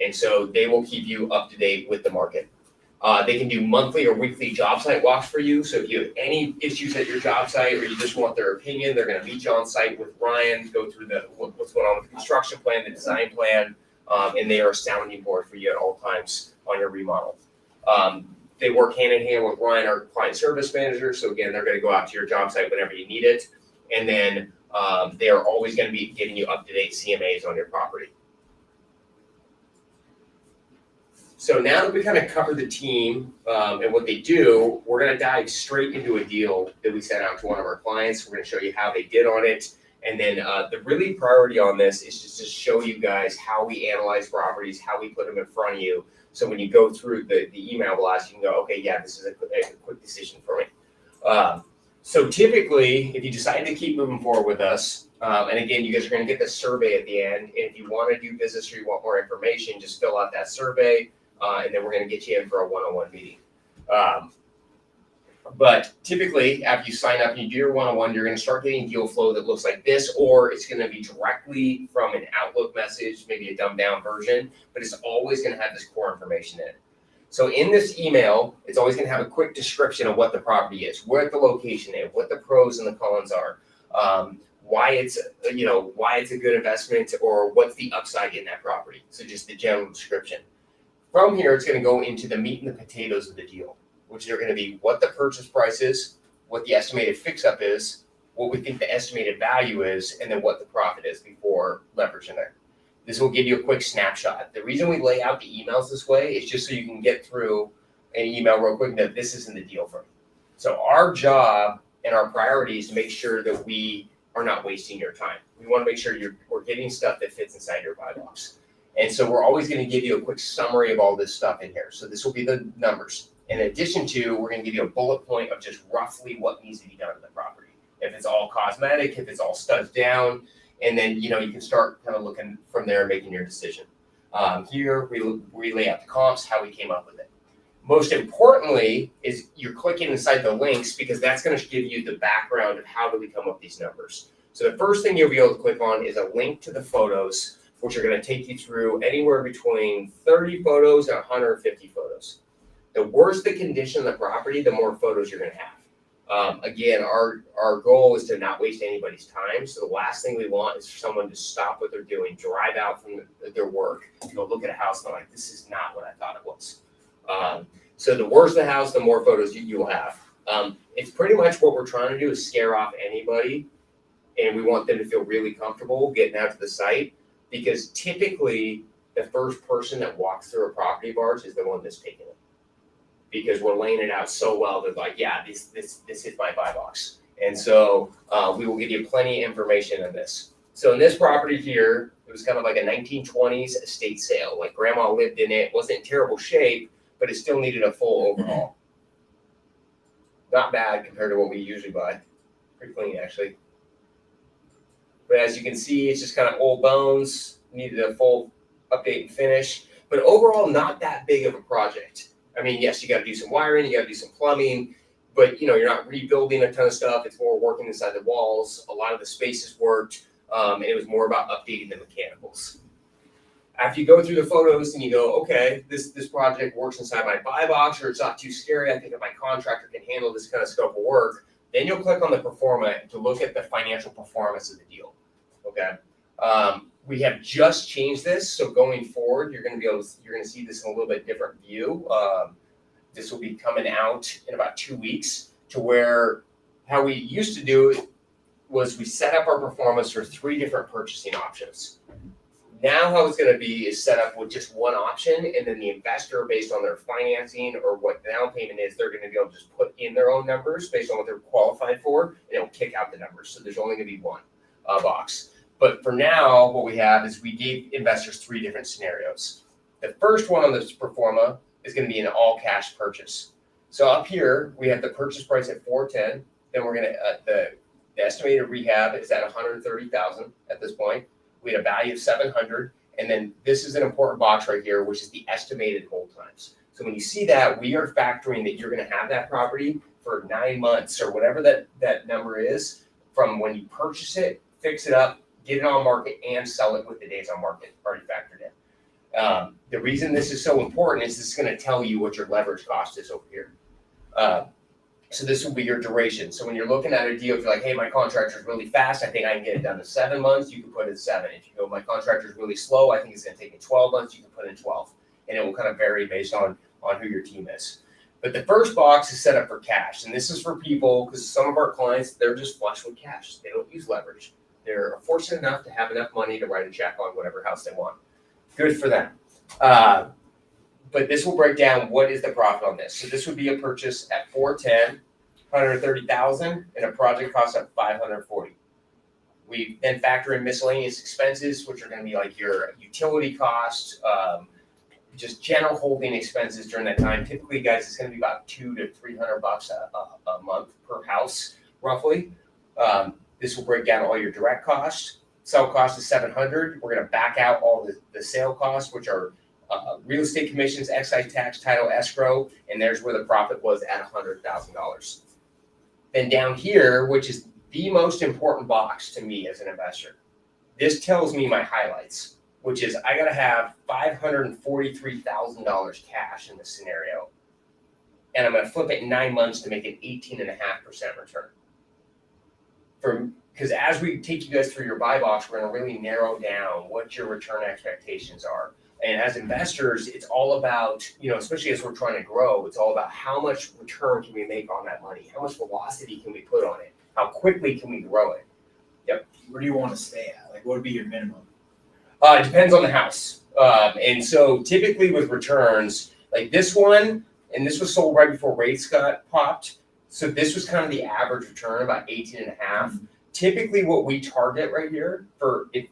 And so they will keep you up to date with the market. They can do monthly or weekly job site walks for you. So if you have any issues at your job site or you just want their opinion, they're going to meet you on site with Ryan, go through what's going on with the construction plan, the design plan, and they are a sounding board for you at all times on your remodel. They work hand in hand with Ryan, our client service manager. So again, they're going to go out to your job site whenever you need it. And then They are always going to be giving you up-to-date CMAs on your property. So now that we kind of covered the team and what they do, we're going to dive straight into a deal that we sent out to one of our clients. We're going to show you how they did on it. And then the really priority on this is just to show you guys how we analyze properties, how we put them in front of you. So when you go through the email blast, you can go, okay, yeah, this is a quick decision for me. So typically, if you decide to keep moving forward with us, and again, you guys are going to get the survey at the end. And if you want to do business or you want more information, just fill out that survey. And then we're going to get you in for a one-on-one meeting. But typically, after you sign up and you do your one-on-one, you're going to start getting deal flow that looks like this, or it's going to be directly from an Outlook message, maybe a dumbed-down version, but it's always going to have this core information in it. So in this email, it's always going to have a quick description of what the property is, where the location is, what the pros and the cons are, why it's a good investment, or what's the upside in that property. So just the general description. From here, it's going to go into the meat and the potatoes of the deal, which are going to be what the purchase price is, what the estimated fix-up is, what we think the estimated value is, and then what the profit is before leverage in there. This will give you a quick snapshot. The reason we lay out the emails this way is just so you can get through an email real quick that this isn't the deal for me. So our job and our priority is to make sure that we are not wasting your time. We want to make sure we're getting stuff that fits inside your buy box. And so we're always going to give you a quick summary of all this stuff in here. So this will be the numbers. In addition to, we're going to give you a bullet point of just roughly what needs to be done to the property. If it's all cosmetic, if it's all studs down, and then, you can start kind of looking from there and making your decision. Here, we lay out the comps, how we came up with it. Most importantly is you're clicking inside the links because that's going to give you the background of how do we come up with these numbers. So the first thing you'll be able to click on is a link to the photos, which are going to take you through anywhere between 30 photos and 150 photos. The worse the condition of the property, the more photos you're going to have. Again, our goal is to not waste anybody's time. So the last thing we want is for someone to stop what they're doing, drive out from their work, go look at a house and they're like, this is not what I thought it was. So the worse the house, the more photos you will have. It's pretty much what we're trying to do is scare off anybody, and we want them to feel really comfortable getting out to the site. Because typically, the first person that walks through a property of ours is the one that's taking it. Because we're laying it out so well, they're like, yeah, this hits my buy box. And so we will give you plenty of information on this. So in this property here, it was kind of like a 1920s estate sale. Like grandma lived in it, wasn't in terrible shape, but it still needed a full overhaul. Not bad compared to what we usually buy. Pretty clean, actually. But as you can see, it's just kind of old bones, needed a full update and finish. But overall, not that big of a project. I mean, yes, you got to do some wiring, you got to do some plumbing, but you're not rebuilding a ton of stuff. It's more working inside the walls. A lot of the spaces worked, and it was more about updating the mechanicals. After you go through the photos and you go, okay, this project works inside my buy box, or it's not too scary. I think that my contractor can handle this kind of scope of work. Then you'll click on the Performa to look at the financial performance of the deal. Okay. We have just changed this, so going forward, you're going to see this in a little bit different view. This will be coming out in about 2 weeks. To where how we used to do it was we set up our performance for 3 different purchasing options. Now how it's going to be is set up with just one option, and then the investor, based on their financing or what the down payment is, they're going to be able to just put in their own numbers based on what they're qualified for, and it'll kick out the numbers. So there's only going to be one box. But for now, what we have is we gave investors 3 different scenarios. The first one on this Performa is going to be an all-cash purchase. So up here, we have the purchase price at $410. Then we're going to the estimated rehab is at $130,000 at this point. We had a value of $700, and then this is an important box right here, which is the estimated hold times. So when you see that, we are factoring that you're going to have that property for 9 months or whatever that number is from when you purchase it, fix it up, get it on market, and sell it with the days on market already factored in. The reason this is so important is this is going to tell you what your leverage cost is over here. So this will be your duration. So when you're looking at a deal, if you're like, hey, my contractor is really fast, I think I can get it done in 7 months, you can put in 7. If you go, my contractor is really slow, I think it's going to take me 12 months, you can put in 12. And it will kind of vary based on who your team is. But the first box is set up for cash. And this is for people, because some of our clients, they're just flush with cash. They don't use leverage. they're fortunate enough to have enough money to write a check on whatever house they want. Good for them. But this will break down what is the profit on this. So this would be a purchase at 410, 130,000, and a project cost of 540. We then factor in miscellaneous expenses, which are going to be like your utility costs, just general holding expenses during that time. Typically, guys, it's going to be about $200 to $300 a month per house, roughly. This will break down all your direct costs. Sale cost is $700. We're going to back out all the sale costs, which are real estate commissions, excise tax, title, escrow, and there's where the profit was at $100,000. Then down here, which is the most important box to me as an investor, this tells me my highlights, which is I got to have $543,000 cash in this scenario, and I'm going to flip it in 9 months to make an 18.5% return. Because as we take you guys through your buy box, we're going to really narrow down what your return expectations are. And as investors, it's all about, especially as we're trying to grow, it's all about how much return can we make on that money? How much velocity can we put on it? How quickly can we grow it? Yep. Where do you want to stay at? Like, what would be your minimum? It depends on the house. And so typically with returns, like this one, and this was sold right before rates got popped. So this was kind of the average return, about 18.5. Typically what we target right here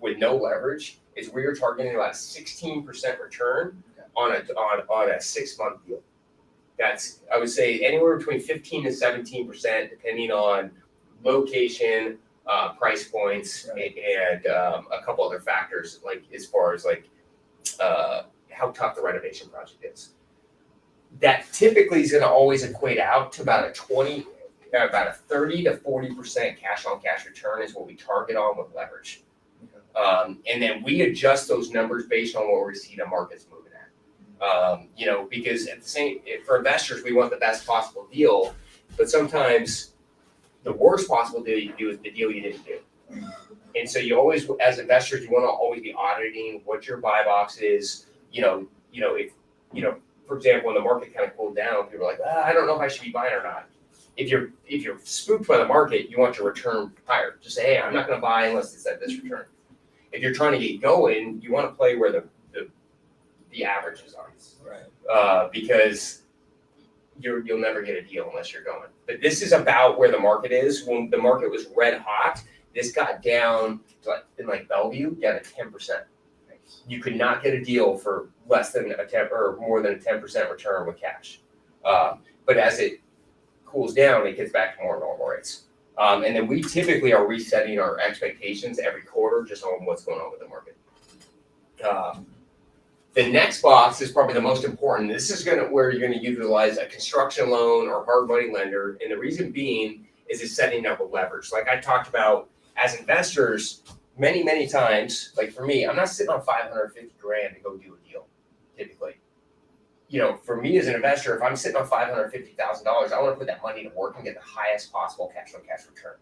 with no leverage is we are targeting about a 16% return on a 6-month deal. That's, I would say, anywhere between 15 to 17%, depending on location, price points, and a couple other factors, like as far as how tough the renovation project is. That typically is going to always equate out to about a 30 to 40% cash on cash return is what we target on with leverage. And then we adjust those numbers based on what we see the market's moving at. Because for investors, we want the best possible deal, but sometimes the worst possible deal you can do is the deal you didn't do. And so you always, as investors, you want to always be auditing what your buy box is. For example, when the market kind of cooled down, people are like, I don't know if I should be buying or not. If you're spooked by the market, you want your return higher. Just say, hey, I'm not going to buy unless it's at this return. If you're trying to get going, you want to play where the averages are, right? Because you'll never get a deal unless you're going. But this is about where the market is. When the market was red hot, this got down to in Bellevue, down to 10%. You could not get a deal for less than a 10 or more than a 10% return with cash. But as it cools down, it gets back to more normal rates. And then we typically are resetting our expectations every quarter just on what's going on with the market. The next box is probably the most important. This is where you're going to utilize a construction loan or hard money lender. And the reason being is it's setting up a leverage. Like I talked about, as investors, many times, like for me, I'm not sitting on $550,000 to go do a deal, typically. For me as an investor, if I'm sitting on $550,000, I want to put that money to work and get the highest possible cash on cash return.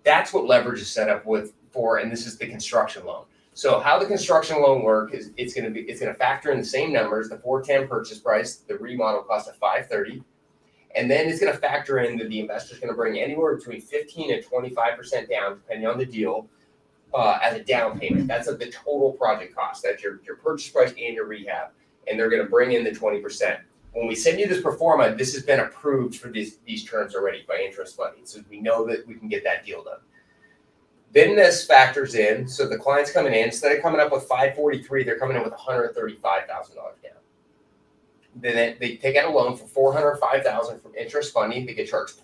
That's what leverage is set up for, and this is the construction loan. So how the construction loan work is it's going to factor in the same numbers, the 410 purchase price, the remodel cost of $530, and then it's going to factor in that the investor is going to bring anywhere between 15 and 25% down, depending on the deal, as a down payment. That's the total project cost. That's your purchase price and your rehab. And they're going to bring in the 20%. When we send you this pro forma, this has been approved for these terms already by Intrust funding. So we know that we can get that deal done. Then this factors in, so the client's coming in, instead of coming up with $543,000, they're coming in with $135,000 down. Then they take out a loan for $405,000 from Intrust funding. They get charged 2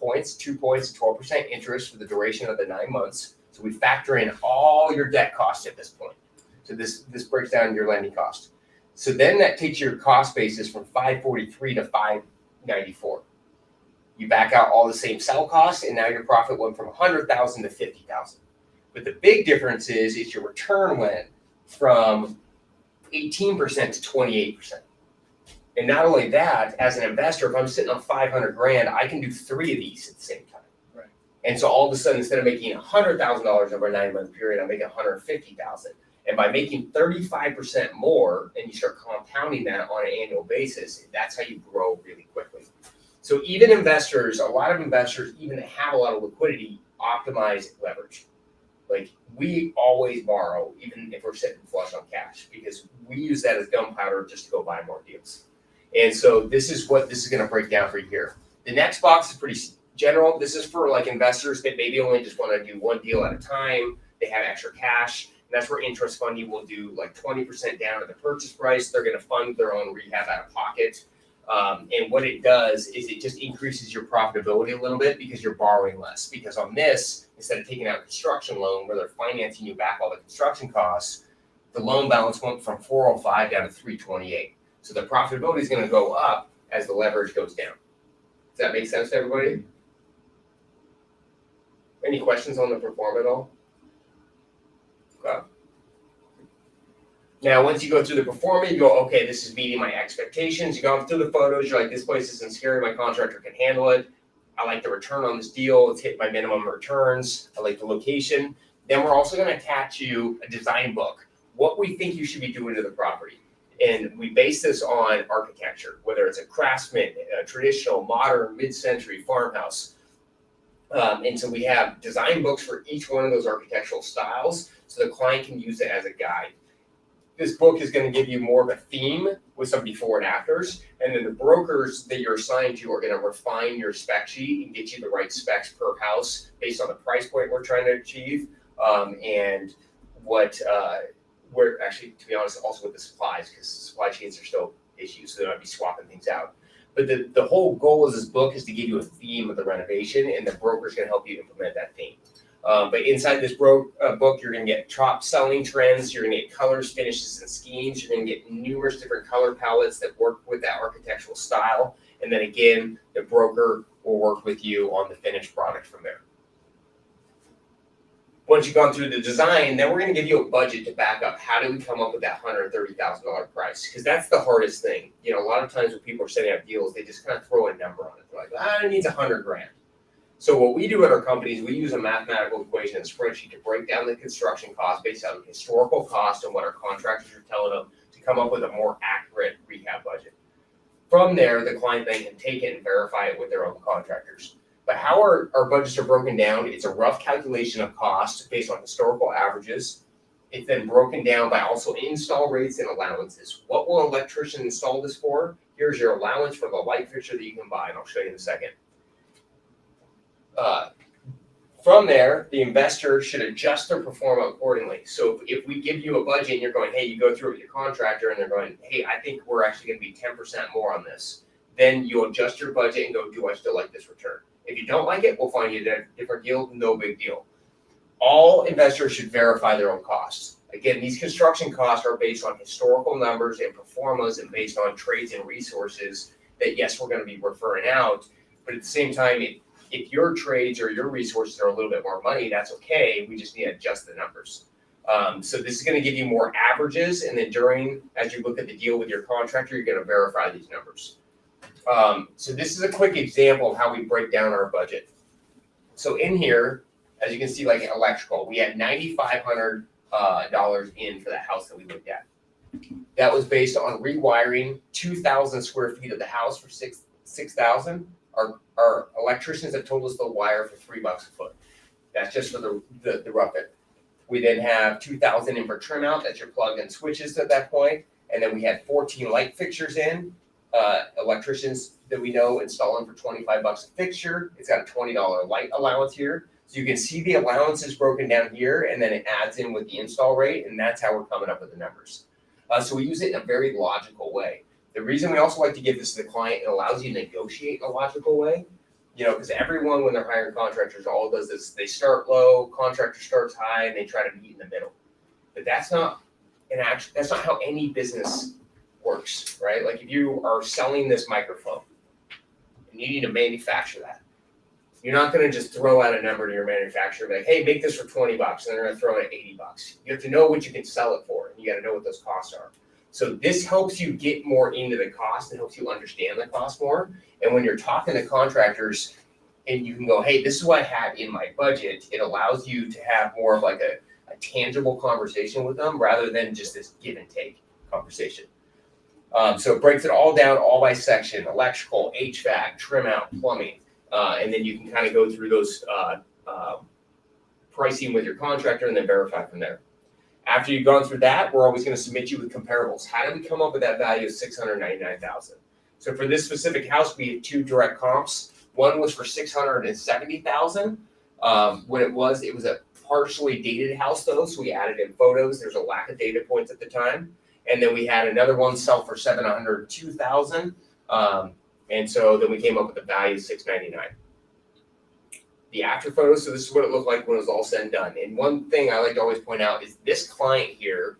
points, 12% interest for the duration of the 9 months. So we factor in all your debt costs at this point. So this breaks down your lending cost. So then that takes your cost basis from $543,000 to $594,000. You back out all the same sell costs, and now your profit went from $100,000 to $50,000. But the big difference is your return went from 18% to 28%. And not only that, as an investor, if I'm sitting on $500,000, I can do 3 of these at the same time. Right. And so all of a sudden, instead of making $100,000 over a 9-month period, I'm making $150,000. And by making 35% more, and you start compounding that on an annual basis, that's how you grow really quickly. So even investors, a lot of investors, even that have a lot of liquidity, optimize leverage. Like, we always borrow, even if we're sitting flush on cash, because we use that as gunpowder just to go buy more deals. And so this is what this is going to break down for you here. The next box is pretty general. This is for like investors that maybe only just want to do one deal at a time. They have extra cash. And that's where interest funding will do like 20% down to the purchase price. They're going to fund their own rehab out of pocket. And what it does is it just increases your profitability a little bit because you're borrowing less. Because on this, instead of taking out a construction loan where they're financing you back all the construction costs, the loan balance went from 405 down to 328. So the profitability is going to go up as the leverage goes down. Does that make sense to everybody? Any questions on the perform at all? Okay. Now, once you go through the performance, you go, okay, this is meeting my expectations. You go through the photos, you're like, this place isn't scary, my contractor can handle it. I like the return on this deal, it's hit my minimum returns. I like the location. Then we're also gonna attach you a design book, what we think you should be doing to the property. And we base this on architecture, whether it's a craftsman, a traditional, modern, mid-century farmhouse. And so we have design books for each one of those architectural styles, so the client can use it as a guide. This book is going to give you more of a theme with some before and afters, and then the brokers that you're assigned to are going to refine your spec sheet and get you the right specs per house based on the price point we're trying to achieve, and what we're actually, to be honest, also with the supplies, because supply chains are still issues, so they might be swapping things out. But the whole goal of this book is to give you a theme of the renovation, and the broker's going to help you implement that theme. But inside this book, you're going to get top selling trends, you're going to get colors, finishes, and schemes. You're going to get numerous different color palettes that work with that architectural style. And then again, the broker will work with you on the finished product from there. Once you've gone through the design, then we're going to give you a budget to back up. How do we come up with that $130,000 price? Because that's the hardest thing. You know, a lot of times when people are setting up deals, they just kind of throw a number on it. They're like, it needs $100,000. So what we do at our company is we use a mathematical equation and spreadsheet to break down the construction cost based on historical cost and what our contractors are telling them to come up with a more accurate rehab budget. From there, the client then can take it and verify it with their own contractors. But how our budgets are broken down, it's a rough calculation of cost based on historical averages. It's then broken down by also install rates and allowances. What will an electrician install this for? Here's your allowance for the light fixture that you can buy, and I'll show you in a second. From there, the investor should adjust their perform accordingly. So if we give you a budget and you're going, hey, you go through it with your contractor and they're going, hey, I think we're actually going to be 10% more on this, then you adjust your budget and go, do I still like this return? If you don't like it, we'll find you a different deal, no big deal. All investors should verify their own costs. Again, these construction costs are based on historical numbers and performance and based on trades and resources that, yes, we're going to be referring out, but at the same time, if your trades or your resources are a little bit more money, that's okay. We just need to adjust the numbers. So this is going to give you more averages, and then as you look at the deal with your contractor, you're going to verify these numbers. So this is a quick example of how we break down our budget. So in here, as you can see, like electrical, we had $9,500 in for the house that we looked at. That was based on rewiring 2,000 square feet of the house for $6,000. Our electricians have told us they'll wire for $3 a foot. That's just for the rough it. We then have 2,000 in for trim out. That's your plug and switches at that point. And then we had 14 light fixtures in. Electricians that we know installing for $25 a fixture. It's got a $20 light allowance here. So you can see the allowances broken down here, and then it adds in with the install rate, and that's how we're coming up with the numbers. So we use it in a very logical way. The reason we also like to give this to the client, it allows you to negotiate in a logical way. You know, because everyone, when they're hiring contractors, all does is they start low, contractor starts high, and they try to meet in the middle. But that's not how any business works, right? Like if you are selling this microphone and you need to manufacture that, you're not going to just throw out a number to your manufacturer and be like, hey, make this for $20, and they're going to throw it at $80. You have to know what you can sell it for, and you got to know what those costs are. So this helps you get more into the cost and helps you understand the cost more. And when you're talking to contractors and you can go, hey, this is what I have in my budget, it allows you to have more of like a tangible conversation with them rather than just this give and take conversation. So it breaks it all down, all by section: electrical, HVAC, trim out, plumbing. And then you can kind of go through those pricing with your contractor and then verify from there. After you've gone through that, we're always going to submit you with comparables. How did we come up with that value of $699,000? So for this specific house, we had 2 direct comps. One was for $670,000. What it was a partially dated house though, so we added in photos. There's a lack of data points at the time. And then we had another one sell for $702,000. And so then we came up with the value of $699,000. The after photos, so this is what it looked like when it was all said and done. And one thing I like to always point out is this client here,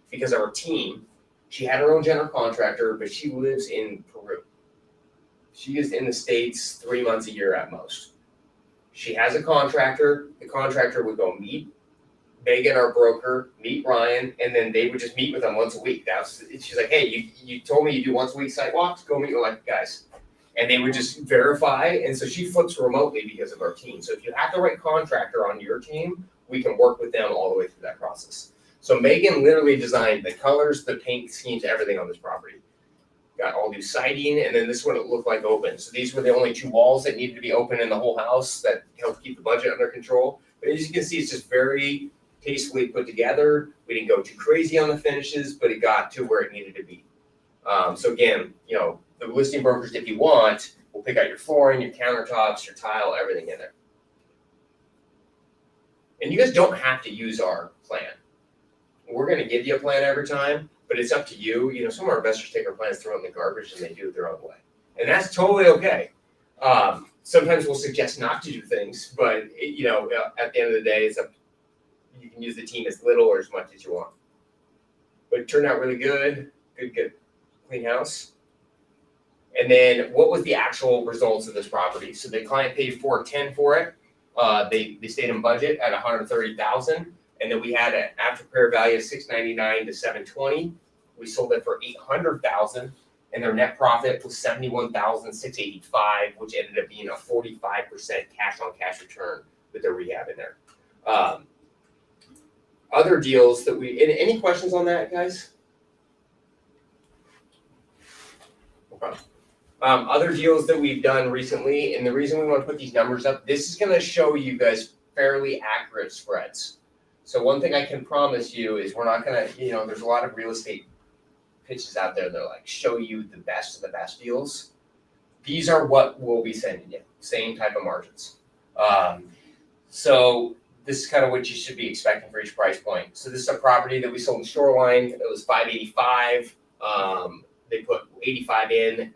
because of our team, she had her own general contractor, but she lives in Peru. She is in the States 3 months a year at most. She has a contractor. The contractor would go meet Megan, our broker, meet Ryan, and then they would just meet with them once a week. She's like, hey, you told me you do once a week site walks, go meet with like guys. And they would just verify. And so she flips remotely because of our team. So if you have the right contractor on your team, we can work with them all the way through that process. So Megan literally designed the colors, the paint schemes, everything on this property. Got all new siding, and then this is what it looked like open. So these were the only 2 walls that needed to be open in the whole house that helped keep the budget under control. But as you can see, it's just very tastefully put together. We didn't go too crazy on the finishes, but it got to where it needed to be. So again, the listing brokers, if you want, will pick out your flooring, your countertops, your tile, everything in there. And you guys don't have to use our plan. We're going to give you a plan every time, but it's up to you. Some of our investors take our plans, throw it in the garbage, and they do it their own way. And that's totally okay. Sometimes we'll suggest not to do things, but at the end of the day, it's up. You can use the team as little or as much as you want. But it turned out really good, clean house. And then what was the actual results of this property? So the client paid $410,000 for it. They stayed in budget at $130,000, and then we had an after repair value of $699,000 to $720,000. We sold it for $800,000, and their net profit was $71,685, which ended up being a 45% cash on cash return with their rehab in there. Other deals that any questions on that, guys? Okay. Other deals that we've done recently, and the reason we want to put these numbers up, this is going to show you guys fairly accurate spreads. So one thing I can promise you is we're not going to, there's a lot of real estate pitches out there that like show you the best of the best deals. These are what we'll be sending you, same type of margins. So this is kind of what you should be expecting for each price point. So this is a property that we sold in Shoreline. It was $585. They put 85 in.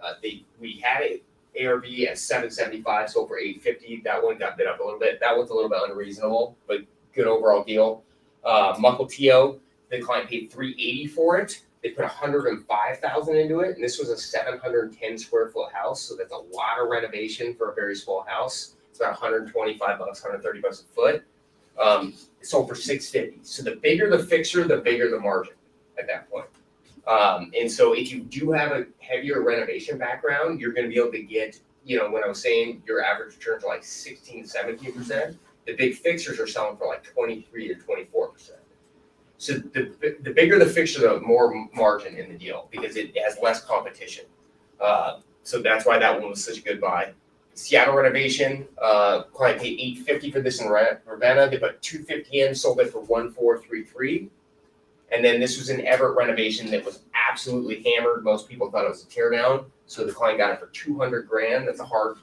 We had it ARV at 775, sold for 850. That one got bid up a little bit. That one's a little bit unreasonable, but good overall deal. Mukilteo, the client paid 380 for it. They put 105,000 into it, and this was a 710 square foot house, so that's a lot of renovation for a very small house. It's about $125, $130 a foot. It sold for 650. So the bigger the fixture, the bigger the margin at that point. And so if you do have a heavier renovation background, you're going to be able to get, when I was saying your average returns are like 16, 17%, the big fixtures are selling for like 23 to 24%. So the bigger the fixture, the more margin in the deal because it has less competition. So that's why that one was such a good buy. Seattle renovation, client paid $850 for this in Ravenna. They put $250 in, sold it for $1,433. And then this was an Everett renovation that was absolutely hammered. Most people thought it was a teardown. So the client got it for $200,000. That's a hard,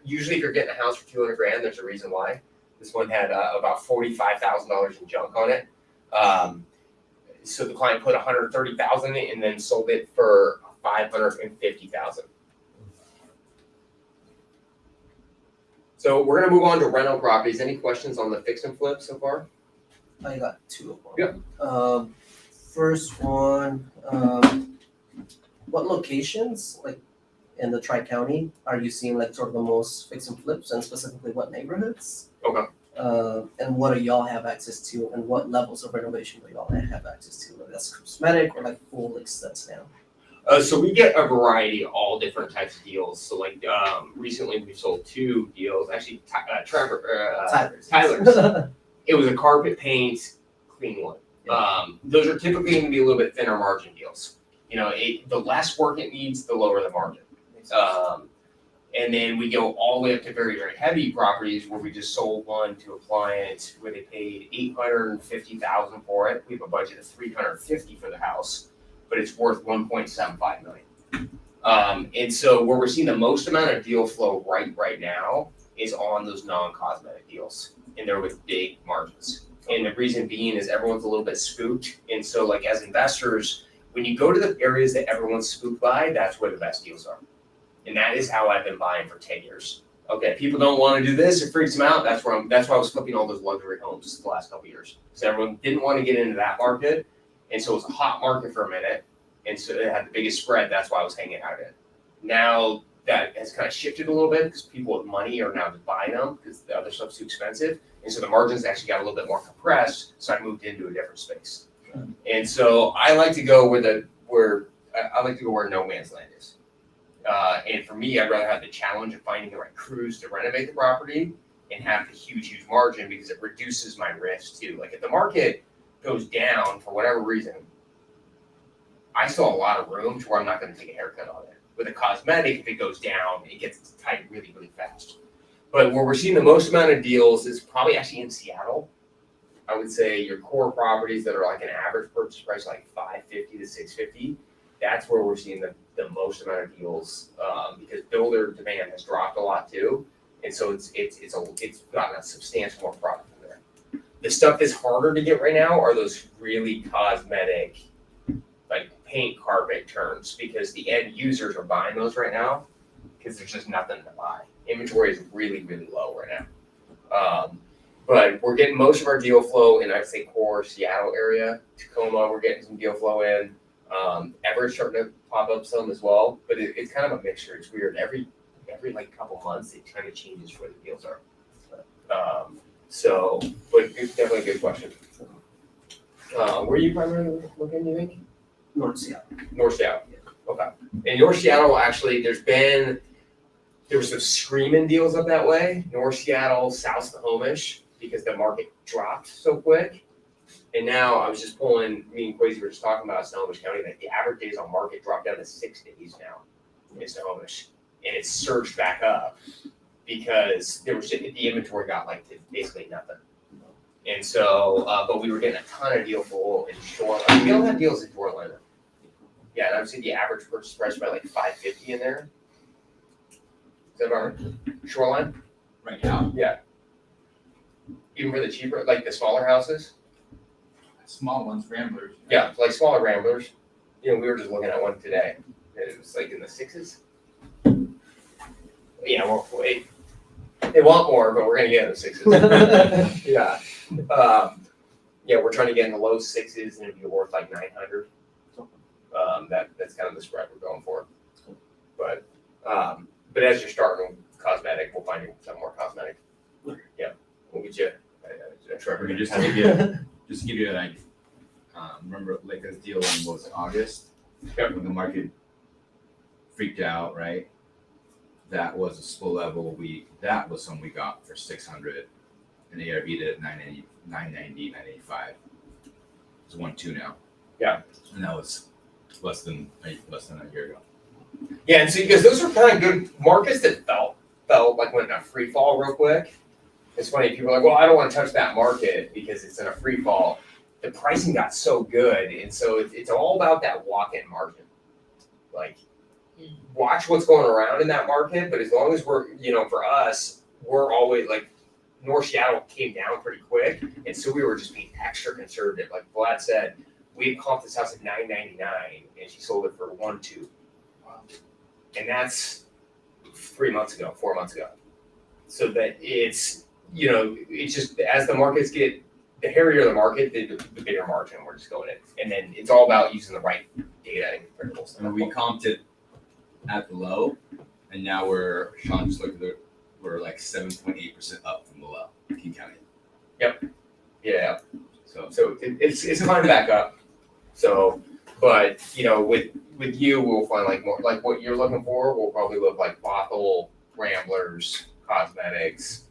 usually if you're getting a house for $200,000, there's a reason why. This one had about $45,000 in junk on it. So the client put $130,000 in and then sold it for $550,000. So we're going to move on to rental properties. Any questions on the fix and flip so far? I got 2 of them. Yep. First one, what locations, like in the Tri-County, are you seeing like sort of the most fix and flips, and specifically what neighborhoods? Okay. And what do y'all have access to, and what levels of renovation do y'all have access to? Like that's cosmetic or like full extents now? So we get a variety of all different types of deals. So like recently we sold 2 deals. Actually, Tyler's. It was a carpet paint, clean one. Those are typically going to be a little bit thinner margin deals. The less work it needs, the lower the margin. And then we go all the way up to very, very heavy properties where we just sold one to a client where they paid $850,000 for it. We have a budget of $350 for the house, but it's worth $1.75 million. And so where we're seeing the most amount of deal flow right now is on those non-cosmetic deals, and they're with big margins. And the reason being is everyone's a little bit spooked, and so like as investors, when you go to the areas that everyone's spooked by, that's where the best deals are. And that is how I've been buying for 10 years. Okay, people don't want to do this, it freaks them out. That's why I was flipping all those luxury homes the last couple of years. Because everyone didn't want to get into that market. And so it was a hot market for a minute. And so it had the biggest spread. That's why I was hanging out in it. Now that has kind of shifted a little bit because people with money are now just buying them because the other stuff's too expensive. And so the margins actually got a little bit more compressed. So I moved into a different space. And so I like to go where no man's land is. And for me, I'd rather have the challenge of finding the right crews to renovate the property and have the huge margin because it reduces my risk too. Like if the market goes down for whatever reason, I still have a lot of room to where I'm not going to take a haircut on it. With a cosmetic, if it goes down, it gets tight really, really fast. But where we're seeing the most amount of deals is probably actually in Seattle. I would say your core properties that are like an average purchase price, like $550 to $650. That's where we're seeing the most amount of deals because builder demand has dropped a lot too, and so it's gotten a substantial more product in there. The stuff that's harder to get right now are those really cosmetic, like paint carpet turns, because the end users are buying those right now because there's just nothing to buy. Inventory is really, really low right now. But we're getting most of our deal flow in, I'd say, core Seattle area. Tacoma, we're getting some deal flow in. Everett's starting to pop up some as well, but it's kind of a mixture. It's weird. Every like couple months, it kind of changes where the deals are. But it's definitely a good question. Where are you primarily looking, you think? North Seattle. North Seattle. Okay. In North Seattle, actually, there was some screaming deals up that way. North Seattle, South Snohomish, because the market dropped so quick. And now I was just pulling, me and Quasi were just talking about Snohomish County, that the average days on market dropped down to 6 days now in Snohomish. And it surged back up because the inventory got like to basically nothing. And so, but we were getting a ton of deal flow in Shoreline. We don't have deals in Shoreline. Yeah, and I would say the average purchase price by like $550 in there. Is that about right? Shoreline? Right now, Yeah. Even for the cheaper, like the smaller houses? small ones, ramblers. Yeah, like smaller ramblers. You know, we were just looking at one today. It was like in the 6s. Yeah, well, they want more, but we're gonna get in the 6s. Yeah. Yeah, we're trying to get in the low 6s and it'd be worth like 900. That's kind of the spread we're going for. But as you're starting cosmetic, we'll find you some more cosmetic. Yeah, we'll get you a Trevor. Just to give you an idea, remember like this deal in was August, when the market freaked out, right? That was a slow level. That was some we got for 600, and the ARV did at 990, 985. It's 1.2 now. Yeah, and that was less than a year ago. Yeah, and so because those are kind of good markets that felt like went in a free fall real quick. It's funny, people are like, well, I don't want to touch that market because it's in a free fall. The pricing got so good, and so it's all about that walk-in margin. Like, watch what's going around in that market, but as long as we're, for us, we're always like, North Seattle came down pretty quick, and so we were just being extra conservative. Like Vlad said, we had comped this house at $999, and she sold it for $1.2. And that's 4 months ago. So that it's just as the markets get, the hairier the market, the bigger margin we're just going in. And then it's all about using the right data and comparables. And we comped it at the low, and now Sean just looked at it, we're like 7.8% up from the low in King County. Yep. Yeah. So it's climbing back up. So, but with you, we'll find like more like what you're looking for. We'll probably look like Bothell, Ramblers, cosmetics.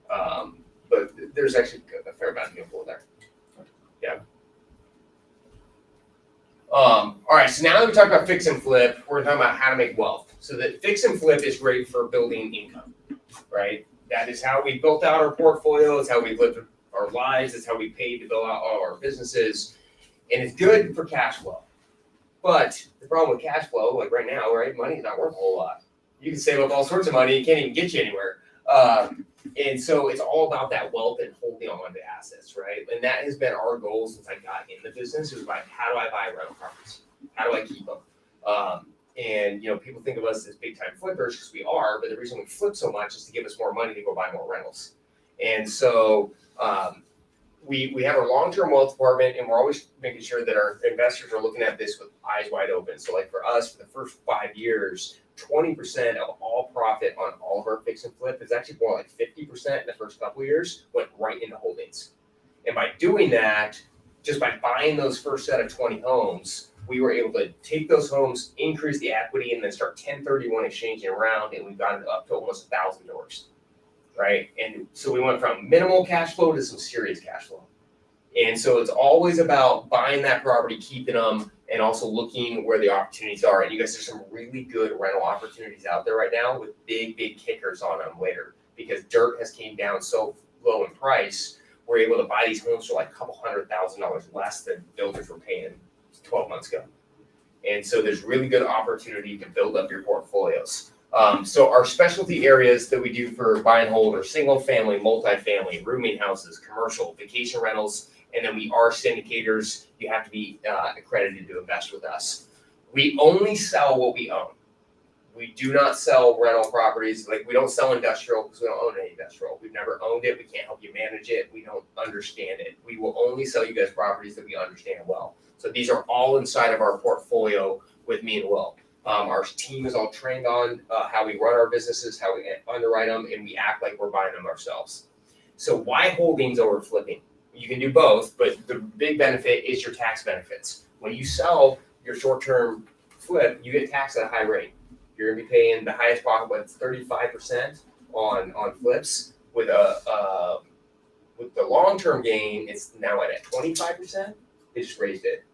But there's actually a fair amount of info there. Yeah. All right. right, so now that we talked about fix and flip, we're talking about how to make wealth. So that fix and flip is great for building income, right? That is how we built out our portfolio. It's how we lived our lives. It's how we paid to build out all our businesses. And it's good for cash flow. But the problem with cash flow, like right now, right, money's not worth a whole lot. You can save up all sorts of money. It can't even get you anywhere. And so it's all about that wealth and holding on to assets, right? And that has been our goal since I got in the business. It was like, how do I buy rental properties? How do I keep them? And people think of us as big time flippers because we are, but the reason we flip so much is to give us more money to go buy more rentals. And so we have our long-term wealth department, and we're always making sure that our investors are looking at this with eyes wide open. So like for us, for the first 5 years, 20% of all profit on all of our fix and flip is actually more like 50% in the first couple of years went right into holdings. And by doing that, just by buying those first set of 20 homes, we were able to take those homes, increase the equity, and then start 1031 exchanging around, and we've gotten up to almost 1,000 doors, right? And so we went from minimal cash flow to some serious cash flow. And so it's always about buying that property, keeping them, and also looking where the opportunities are. And you guys, there's some really good rental opportunities out there right now with big kickers on them later, because dirt has came down so low in price. We're able to buy these homes for like a couple $100,000 less than builders were paying 12 months ago. And so there's really good opportunity to build up your portfolios. So our specialty areas that we do for buy and hold are single family, multifamily, rooming houses, commercial, vacation rentals, and then we are syndicators. You have to be accredited to invest with us. We only sell what we own. We do not sell rental properties. Like, we don't sell industrial because we don't own any industrial. We've never owned it. We can't help you manage it. We don't understand it. We will only sell you guys properties that we understand well. So these are all inside of our portfolio with me and Will. Our team is all trained on how we run our businesses, how we underwrite them, and we act like we're buying them ourselves. So why holdings over flipping? You can do both, but the big benefit is your tax benefits. When you sell your short-term flip, you get taxed at a high rate. You're gonna be paying the highest pocket, but it's 35% on flips. With the long-term gain, it's now at 25%. They just raised it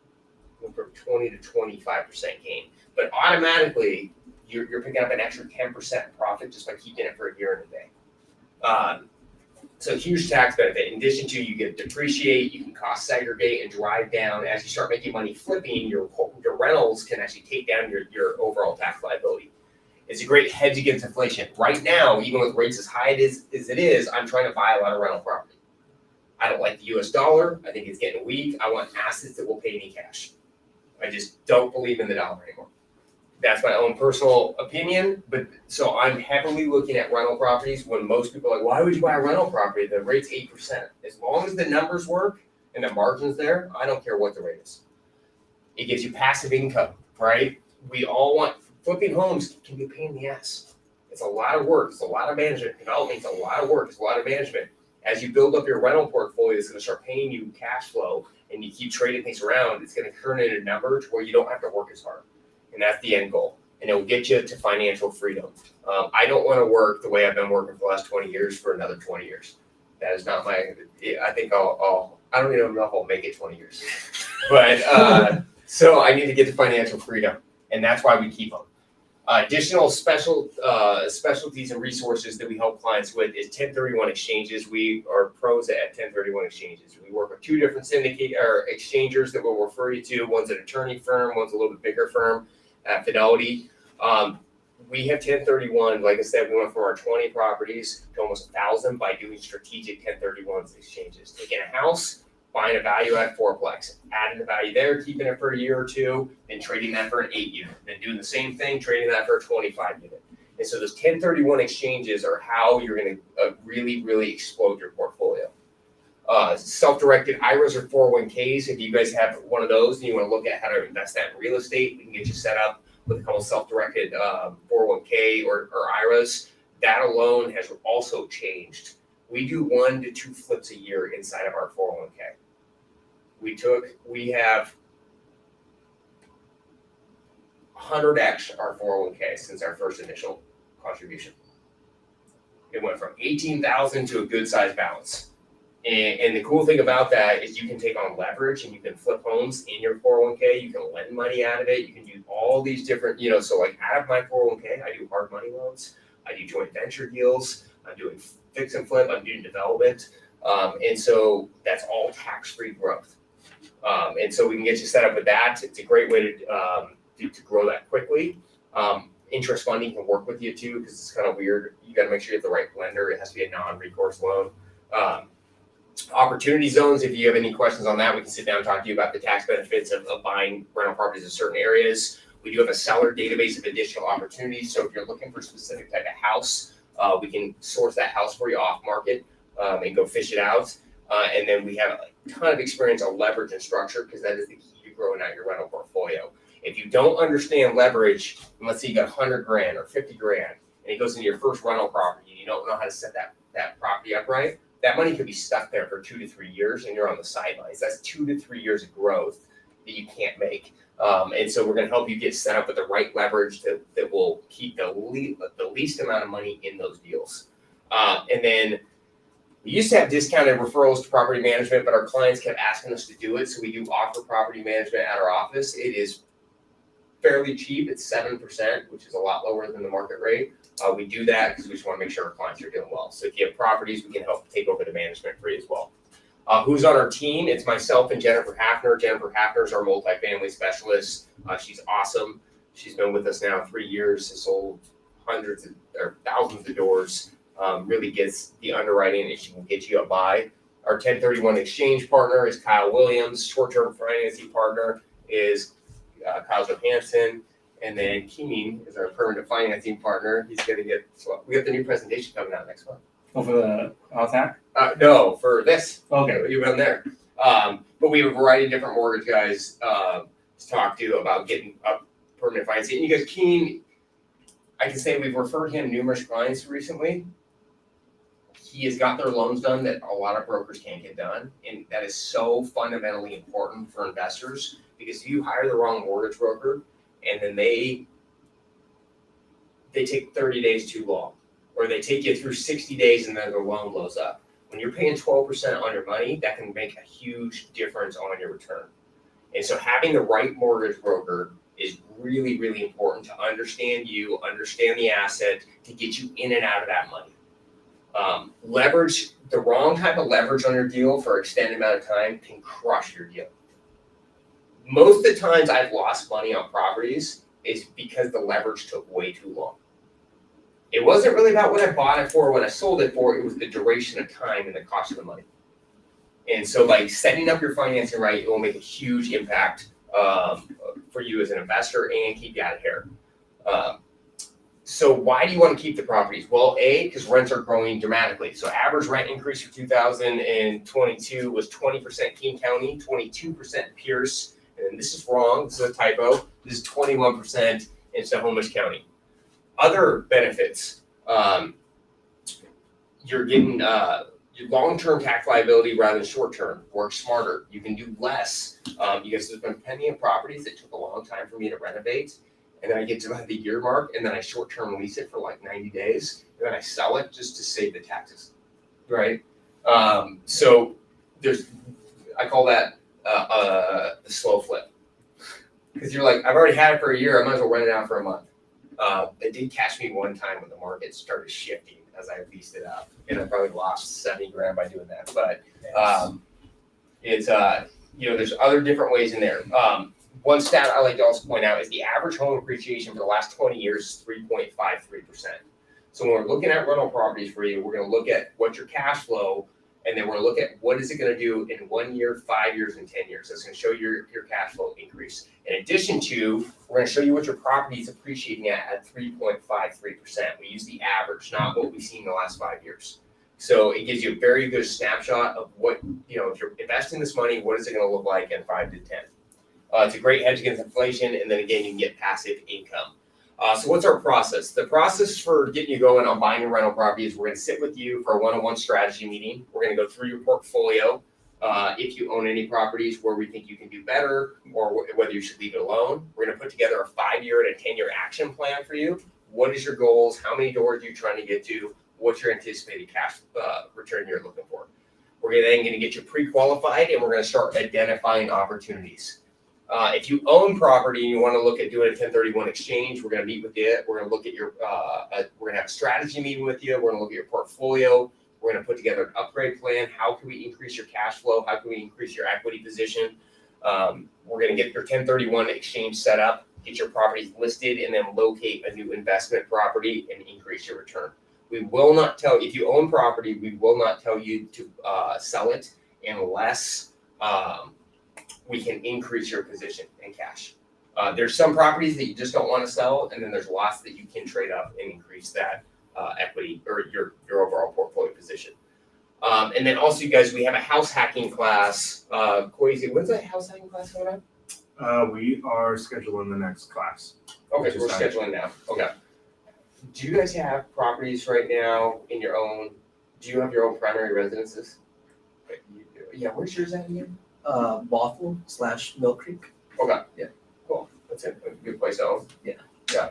from 20 to 25% gain. But automatically, you're picking up an extra 10% profit just by keeping it for a year and a day. So huge tax benefit. In addition to, you get depreciate, you can cost segregate and drive down. As you start making money flipping, your rentals can actually take down your overall tax liability. It's a great hedge against inflation. Right now, even with rates as high as it is, I'm trying to buy a lot of rental property. I don't like the US dollar. I think it's getting weak. I want assets that will pay me cash. I just don't believe in the dollar anymore. That's my own personal opinion, but so I'm heavily looking at rental properties when most people are like, why would you buy a rental property? The rate's 8%. As long as the numbers work and the margin's there, I don't care what the rate is. It gives you passive income, right? We all want, flipping homes can be a pain in the ass. It's a lot of work. It's a lot of management. Development's a lot of work. It's a lot of management. As you build up your rental portfolio, it's going to start paying you cash flow, and you keep trading things around. It's going to turn into numbers where you don't have to work as hard. And that's the end goal. And it will get you to financial freedom. I don't want to work the way I've been working for the last 20 years for another 20 years. That is not my, I think I don't even know if I'll make it 20 years. But so I need to get to financial freedom. And that's why we keep them. Additional specialties and resources that we help clients with is 1031 exchanges. We are pros at 1031 exchanges. We work with two different exchangers that we'll refer you to. One's an attorney firm, one's a little bit bigger firm at Fidelity. We have 1031, like I said, we went from our 20 properties to almost 1,000 by doing strategic 1031 exchanges. Taking a house, buying a value add fourplex, adding the value there, keeping it for a year or two, then trading that for an 8 unit, then doing the same thing, trading that for a 25 unit. And so those 1031 exchanges are how you're going to really explode your portfolio. Self-directed IRAs or 401ks, if you guys have one of those and you want to look at how to invest that in real estate, we can get you set up with a couple self-directed 401k or IRAs. That alone has also changed. We do 1 to 2 flips a year inside of our 401k. We have 100x our 401k since our first initial contribution. It went from 18,000 to a good size balance And the cool thing about that is you can take on leverage and you can flip homes in your 401k. You can lend money out of it. You can do all these different, so like out of my 401k, I do hard money loans. I do joint venture deals. I'm doing fix and flip. I'm doing development. And so that's all tax-free growth. And so we can get you set up with that. It's a great way to grow that quickly. Interest funding can work with you too, because it's kind of weird. You got to make sure you have the right lender. It has to be a non-recourse loan. Opportunity zones, if you have any questions on that, we can sit down and talk to you about the tax benefits of buying rental properties in certain areas. We do have a seller database of additional opportunities. So if you're looking for a specific type of house, we can source that house for you off market and go fish it out. And then we have a ton of experience on leverage and structure, because that is the key to growing out your rental portfolio. If you don't understand leverage, and let's say you got 100 grand or 50 grand, and it goes into your first rental property, and you don't know how to set that property up right, that money could be stuck there for 2 to 3 years, and you're on the sidelines. That's 2 to 3 years of growth that you can't make. And so we're going to help you get set up with the right leverage that will keep the least amount of money in those deals. And then we used to have discounted referrals to property management, but our clients kept asking us to do it. So we do offer property management at our office. It is fairly cheap. It's 7%, which is a lot lower than the market rate. We do that because we just want to make sure our clients are doing well. So if you have properties, we can help take over the management for you as well. Who's on our team? It's myself and Jennifer Hafner. Jennifer Hafner is our multifamily specialist. She's awesome. She's been with us now 3 years, has sold hundreds or thousands of doors. Really gets the underwriting, and she can get you a buy. Our 1031 exchange partner is Kyle Williams. Short-term financing partner is Kyle Johansson. And then Keen is our permanent financing partner. He's going to get, we have the new presentation coming out next month. Oh, for the attack? No, for this. Okay. You've been there. But we have a variety of different mortgage guys to talk to about getting up permanent financing. And you guys, Keen, I can say we've referred him numerous clients recently. He has got their loans done that a lot of brokers can't get done. And that is so fundamentally important for investors, because if you hire the wrong mortgage broker and then they take 30 days too long, or they take you through 60 days and then their loan blows up. When you're paying 12% on your money, that can make a huge difference on your return. And so having the right mortgage broker is really, really important to understand you, understand the asset, to get you in and out of that money. Leverage, the wrong type of leverage on your deal for an extended amount of time can crush your deal. Most of the times I've lost money on properties is because the leverage took way too long. It wasn't really about what I bought it for, what I sold it for, it was the duration of time and the cost of the money. And so by setting up your financing right, it will make a huge impact for you as an investor and keep you out of here. So why do you want to keep the properties? Well, because rents are growing dramatically. So average rent increase for 2022 was 20% King County, 22% Pierce, and this is wrong, this is a typo, this is 21% in Snohomish County. Other benefits, you're getting your long-term tax liability rather than short-term. Work smarter. You can do less. You guys, there's been plenty of properties that took a long time for me to renovate, and then I get to the year mark, and then I short-term lease it for like 90 days, and then I sell it just to save the taxes, right? So I call that the slow flip, because you're like, I've already had it for a year, I might as well rent it out for a month. It did catch me one time when the market started shifting as I leased it out, and I probably lost 70 grand by doing that. But it's there's other different ways in there. One stat I like to also point out is the average home appreciation for the last 20 years is 3.53%. So when we're looking at rental properties for you, we're going to look at what's your cash flow, and then we're going to look at what is it going to do in 1 year, 5 years, and 10 years. That's going to show your cash flow increase. In addition to, we're going to show you what your property is appreciating at 3.53%. We use the average, not what we've seen in the last 5 years. So it gives you a very good snapshot of what, if you're investing this money, what is it going to look like in 5 to 10? It's a great hedge against inflation, and then again, you can get passive income. So what's our process? The process for getting you going on buying a rental property is we're going to sit with you for a one-on-one strategy meeting. We're going to go through your portfolio. If you own any properties, where we think you can do better, or whether you should leave it alone. We're going to put together a 5-year and a 10-year action plan for you. What is your goals? How many doors are you trying to get to? What's your anticipated cash return you're looking for? We're then gonna get you pre-qualified and we're gonna start identifying opportunities. If you own property and you wanna look at doing a 1031 exchange, we're gonna meet with you. We're gonna look at your, we're gonna have a strategy meeting with you. We're gonna look at your portfolio. We're gonna put together an upgrade plan. How can we increase your cash flow? How can we increase your equity position? We're gonna get your 1031 exchange set up, get your properties listed, and then locate a new investment property and increase your return. We will not tell, if you own property, we will not tell you to sell it unless we can increase your position in cash. There's some properties that you just don't want to sell, and then there's lots that you can trade up and increase that equity or your overall portfolio position. And then also, you guys, we have a house hacking class. Kwesi, when's that house hacking class coming up? We are scheduling the next class. Okay, so we're scheduling now. Okay. Do you guys have properties right now in your own? Do you have your own primary residences? Yeah, where's yours at again? Bothell/Mill Creek. Okay. Yeah. Cool. That's a good place to own. Yeah. Yeah.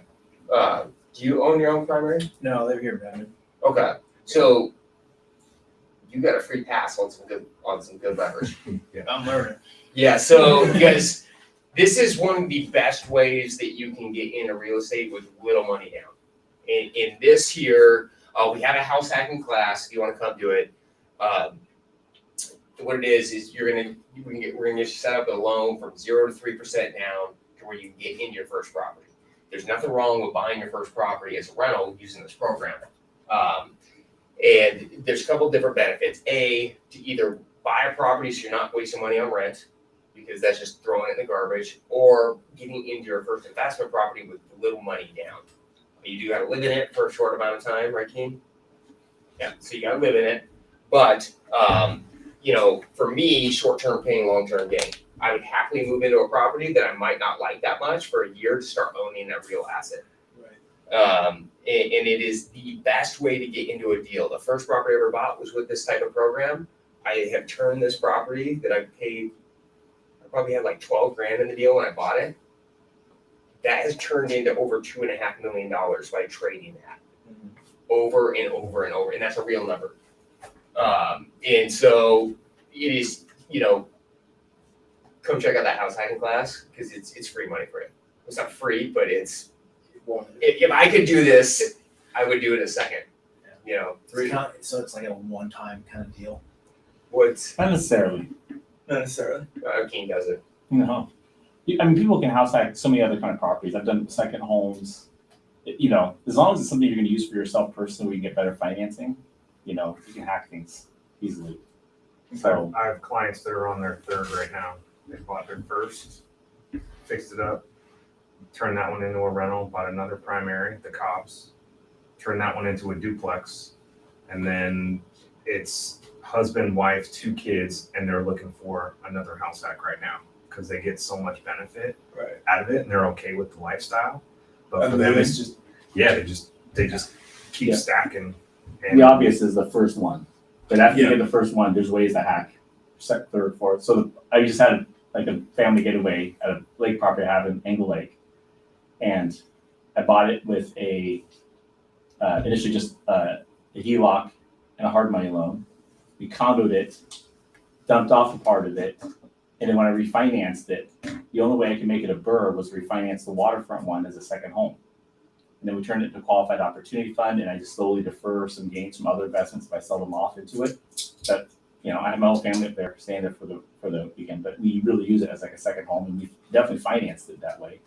Do you own your own primary? No, they're here, man. Okay. So you got a free pass on some good leverage. I'm learning. Yeah. So you guys, this is one of the best ways that you can get into real estate with little money down. In this here, we have a house hacking class. If you want to come do it, what it is we're gonna get you set up a loan from 0 to 3% down to where you can get into your first property. There's nothing wrong with buying your first property as a rental using this program. And there's a couple different benefits. A, to either buy a property so you're not wasting money on rent, because that's just throwing it in the garbage, or getting into your first investment property with little money down. You do gotta live in it for a short amount of time, right, Keen? Yeah, so you gotta live in it. But, for me, short-term pain, long-term gain. I would happily move into a property that I might not like that much for a year to start owning a real asset. Right. And it is the best way to get into a deal. The first property I ever bought was with this type of program. I have turned this property that I paid, I probably had like 12 grand in the deal when I bought it. That has turned into over $2.5 million by trading that over and over and over. And that's a real number. And so it is, come check out that house hacking class because it's free money for you. It's not free, but if I could do this, I would do it a second. So it's like a one-time kind of deal. What's Not necessarily. Not necessarily. Keen does it. No. People can house hack so many other kind of properties. I've done second homes. As long as it's something you're going to use for yourself personally, we can get better financing. You can hack things easily. So I have clients that are on their third right now. They bought their first, fixed it up, turned that one into a rental, bought another primary, the Cobbs, turned that one into a duplex, and then it's husband, wife, 2 kids, and they're looking for another house hack right now because they get so much benefit out of it, and they're okay with the lifestyle. But for them, it's just they just keep stacking. And the obvious is the first one, but after you get the first one, there's ways to hack second, third, fourth. So I just had like a family getaway at a lake property I have in Angle Lake, and I bought it with initially just a HELOC and a hard money loan. We condoed it, dumped off a part of it, and then when I refinanced it, the only way I could make it a BRRRR was refinance the waterfront one as a second home. And then we turned it into a qualified opportunity fund, and I just slowly defer some gains from other investments if I sell them off into it. But I have my whole family up there staying there for the weekend, but we really use it as like a second home, and we definitely financed it that way.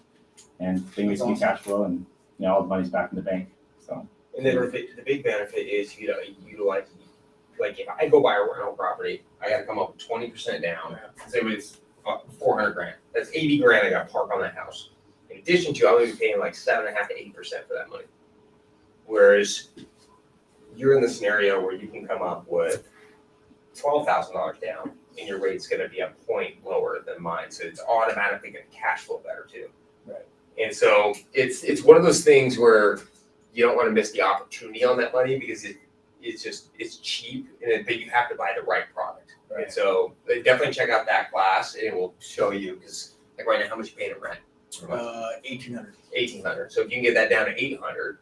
And things get cash flow, and all the money's back in the bank. So. And then the big benefit is utilize. Like if I go buy a rental property, I got to come up with 20% down. Say it was 400 grand. That's 80 grand I got to park on that house. In addition to, I'm going to be paying like 7.5 to 8% for that money. Whereas you're in the scenario where you can come up with $12,000 down, and your rate's going to be a point lower than mine, so it's automatically going to cash flow better too. Right. And so it's one of those things where you don't want to miss the opportunity on that money because it's cheap, but you have to buy the right product. Right. And so definitely check out that class, and it will show you because like right now, how much you paying in rent? $1,800. $1,800. So if you can get that down to $800,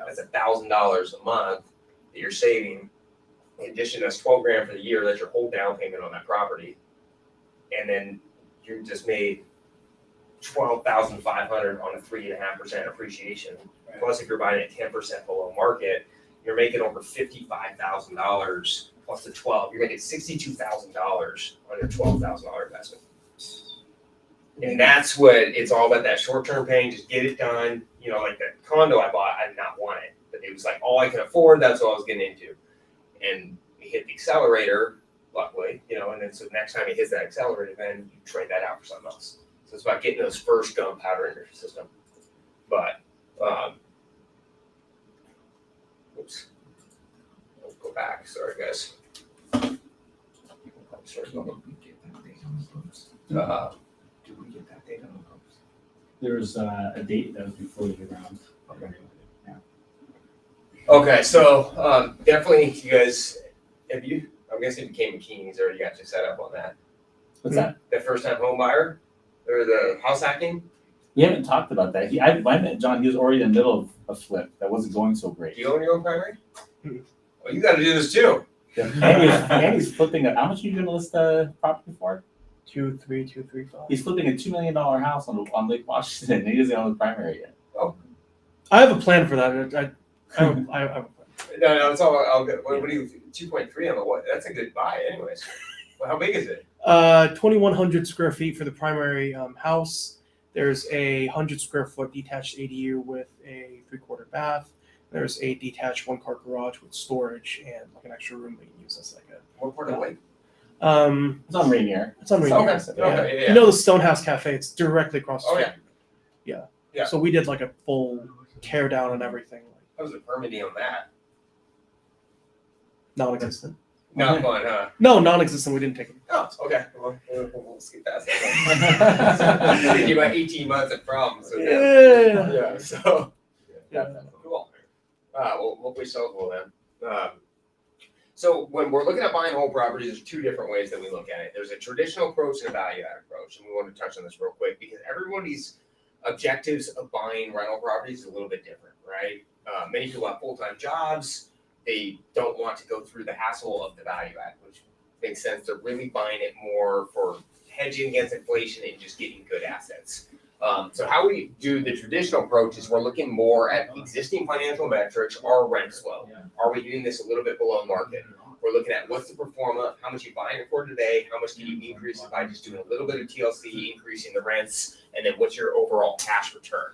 that's $1,000 a month that you're saving In addition, that's 12 grand for the year. That's your whole down payment on that property. And then you just made 12,500 on a 3.5% appreciation. Plus, if you're buying it 10% below market, you're making over $55,000 plus the 12. You're making $62,000 on your $12,000 investment. And that's what it's all about, that short-term pain, just get it done. You know, like that condo I bought, I did not want it. But it was like all I could afford, that's what I was getting into. And we hit the accelerator, luckily, you know, and then so next time it hits that accelerator, then you trade that out for something else. So it's about getting those first gunpowder in your system. But, oops, let's go back, sorry guys. Sorry, Did we get that data on the post? There's a date that was before the round. Okay. Yeah. Okay, so definitely you guys, I'm guessing you came to Keeney's or you got you set up on that. What's that? The first time home buyer or the house hacking? We haven't talked about that. I met John, he was already in the middle of a flip that wasn't going so great. Do you own your own primary? Well, you got to do this too. And he's flipping how much are you going to list the property for? 23235. He's flipping a $2 million house on Lake Washington, and he doesn't own the primary yet. I have a plan for that. I No, it's all good. What do you, 2.3 on the what? That's a good buy anyways. Well, how big is it? 2,100 square feet for the primary house. There's a 100 square foot detached ADU with a 3/4 bath. There's a detached 1-car garage with storage and like an extra room that you can use as like a. What part of the lake? It's on Rainier. It's on Rainier. Okay, Yeah. okay, yeah. You know the Stonehouse Cafe? It's directly across the Oh, street. yeah. Yeah. So we did like a full tear down and everything. How was the permitting on that? Non-existent. Not fun, huh? No, non-existent. We didn't take it. Oh, okay. We'll skip past that. It's taking about 18 months of problems. So yeah. So cool. Well, hopefully sellable then. So when we're looking at buying home properties, there's two different ways that we look at it. There's a traditional approach and a value-add approach, and we want to touch on this real quick because everybody's objectives of buying rental properties is a little bit different, right? Many people have full-time jobs. They don't want to go through the hassle of the value add, which makes sense. They're really buying it more for hedging against inflation and just getting good assets. So how we do the traditional approach is we're looking more at existing financial metrics or rent flow. Are we doing this a little bit below market? We're looking at what's the pro forma, how much you buying it for today, how much can you increase it by just doing a little bit of TLC, increasing the rents, and then what's your overall cash return.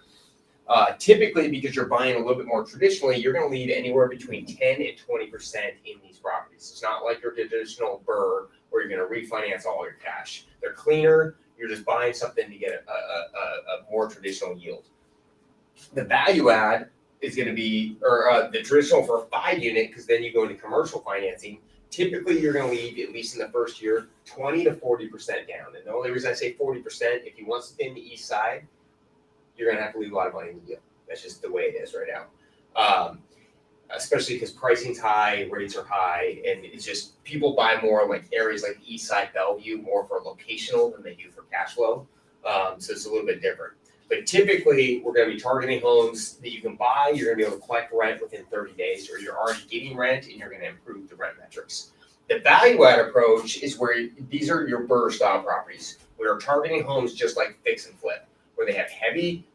Typically, because you're buying a little bit more traditionally, you're going to leave anywhere between 10 and 20% in these properties. It's not like your traditional BRRRR where you're going to refinance all your cash. They're cleaner. You're just buying something to get a more traditional yield. The value add is going to be, or the traditional for a 5-unit, because then you go into commercial financing. Typically, you're going to leave, at least in the first year, 20 to 40% down. And the only reason I say 40%, if you want something in the east side, you're gonna have to leave a lot of money in the deal. That's just the way it is right now. Especially because pricing's high, rates are high, and it's just people buy more like areas like the East Side Bellevue more for locational than they do for cash flow. So it's a little bit different. But typically, we're gonna be targeting homes that you can buy. You're gonna be able to collect rent within 30 days, or you're already getting rent, and you're gonna improve the rent metrics. The value add approach is where these are your BRRRR style properties. We are targeting homes just like fix and flip, where they have heavy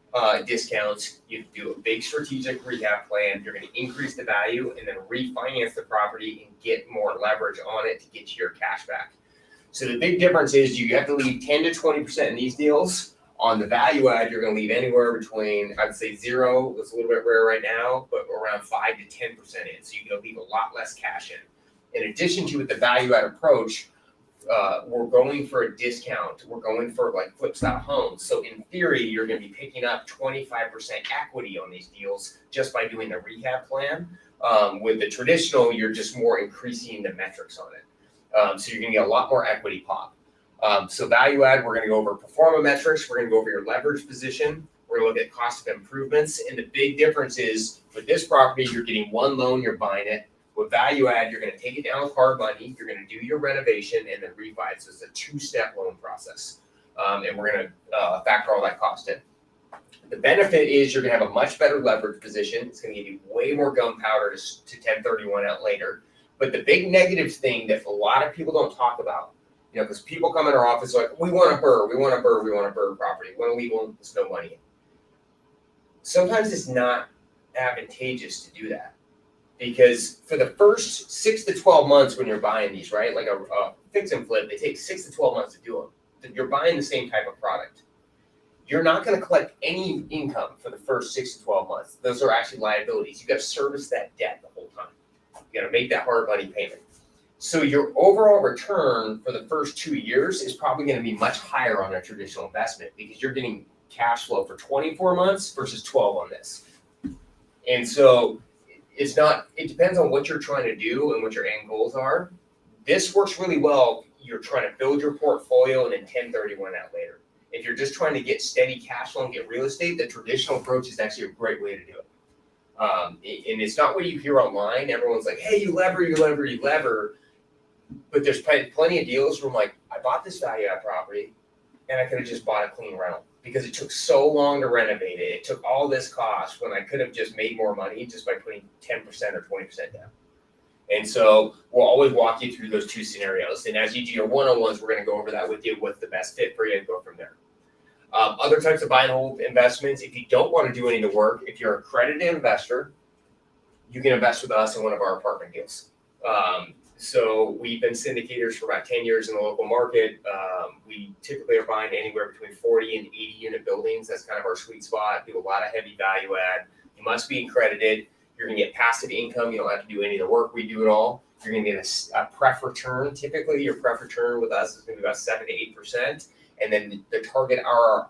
discounts. You do a big strategic rehab plan. You're going to increase the value and then refinance the property and get more leverage on it to get you your cash back. So the big difference is you have to leave 10 to 20% in these deals. On the value add, you're going to leave anywhere between, I'd say 0, that's a little bit rare right now, but around 5 to 10% in. So you're going to leave a lot less cash in. In addition to with the value add approach, we're going for a discount. We're going for like flip style homes. So in theory, you're going to be picking up 25% equity on these deals just by doing the rehab plan. With the traditional, you're just more increasing the metrics on it. So you're going to get a lot more equity pop. So value add, we're going to go over performa metrics. We're going to go over your leverage position. We're going to look at cost of improvements. And the big difference is with this property, you're getting one loan, you're buying it. With value add, you're going to take it down with hard money. You're going to do your renovation and then refi. So it's a 2-step loan process. And we're going to factor all that cost in. The benefit is you're going to have a much better leverage position. It's going to give you way more gunpowder to 1031 out later. But the big negative thing that a lot of people don't talk about, you know, because people come in our office like, we want a burr property, we want to leave one with no money. Sometimes it's not advantageous to do that, because for the first 6 to 12 months when you're buying these, right, like a fix and flip, they take 6 to 12 months to do them. You're buying the same type of product. You're not going to collect any income for the first 6 to 12 months. Those are actually liabilities. You got to service that debt the whole time. You got to make that hard money payment. So your overall return for the first 2 years is probably going to be much higher on a traditional investment, because you're getting cash flow for 24 months versus 12 on this. And so it depends on what you're trying to do and what your end goals are. This works really well. You're trying to build your portfolio and then 1031 out later. If you're just trying to get steady cash flow and get real estate, the traditional approach is actually a great way to do it. And it's not what you hear online. Everyone's like, hey, you lever. But there's plenty of deals where I'm like, I bought this value add property and I could have just bought a clean rental, because it took so long to renovate it. It took all this cost when I could have just made more money just by putting 10% or 20% down. And so we'll always walk you through those two scenarios. And as you do your one-on-ones, we're going to go over that with you, what's the best fit for you, and go from there. Other types of buy and hold investments, if you don't want to do any of the work, if you're an accredited investor, you can invest with us in one of our apartment deals. So we've been syndicators for about 10 years in the local market. We typically are buying anywhere between 40 and 80 unit buildings. That's kind of our sweet spot. Do a lot of heavy value add. You must be accredited. You're going to get passive income. You don't have to do any of the work. We do it all. You're going to get a pref return. Typically, your pref return with us is going to be about 7 to 8%. And then the target IRR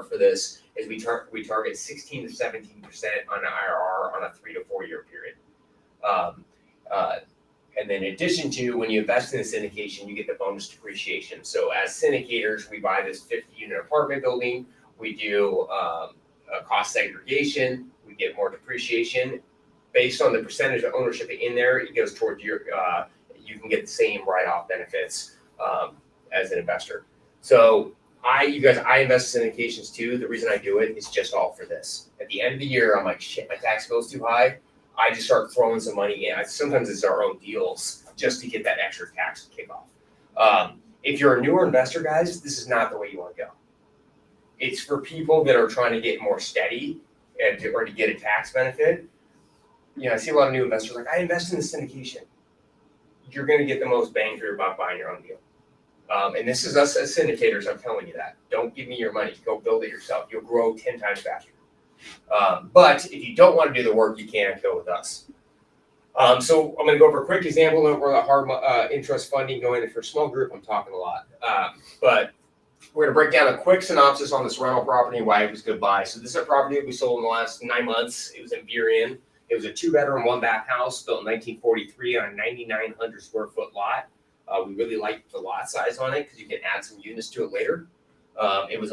for this is we target 16 to 17% on an IRR on a 3 to 4 year period. And then in addition to, when you invest in the syndication, you get the bonus depreciation. So as syndicators, we buy this 50-unit apartment building. We do a cost segregation. We get more depreciation. Based on the percentage of ownership in there, it goes towards your, you can get the same write-off benefits as an investor. So I invest in syndications too. The reason I do it is just all for this. At the end of the year, I'm like, shit, my tax bill's too high. I just start throwing some money in. Sometimes it's our own deals just to get that extra tax kick off. If you're a newer investor, guys, this is not the way you want to go. It's for people that are trying to get more steady or to get a tax benefit. You know, I see a lot of new investors like, I invest in the syndication. You're going to get the most bang for your buck buying your own deal. And this is us as syndicators, I'm telling you that. Don't give me your money. Go build it yourself. You'll grow 10 times faster. But if you don't want to do the work, you can go with us. So I'm going to go over a quick example of where the hard interest funding going in for a small group. I'm talking a lot. But we're going to break down a quick synopsis on this rental property and why it was a good buy. So this is a property that we sold in the last 9 months. It was in Burien. It was a 2-bedroom, 1-bath house built in 1943 on a 9,900 square foot lot. We really liked the lot size on it because you can add some units to it later. It was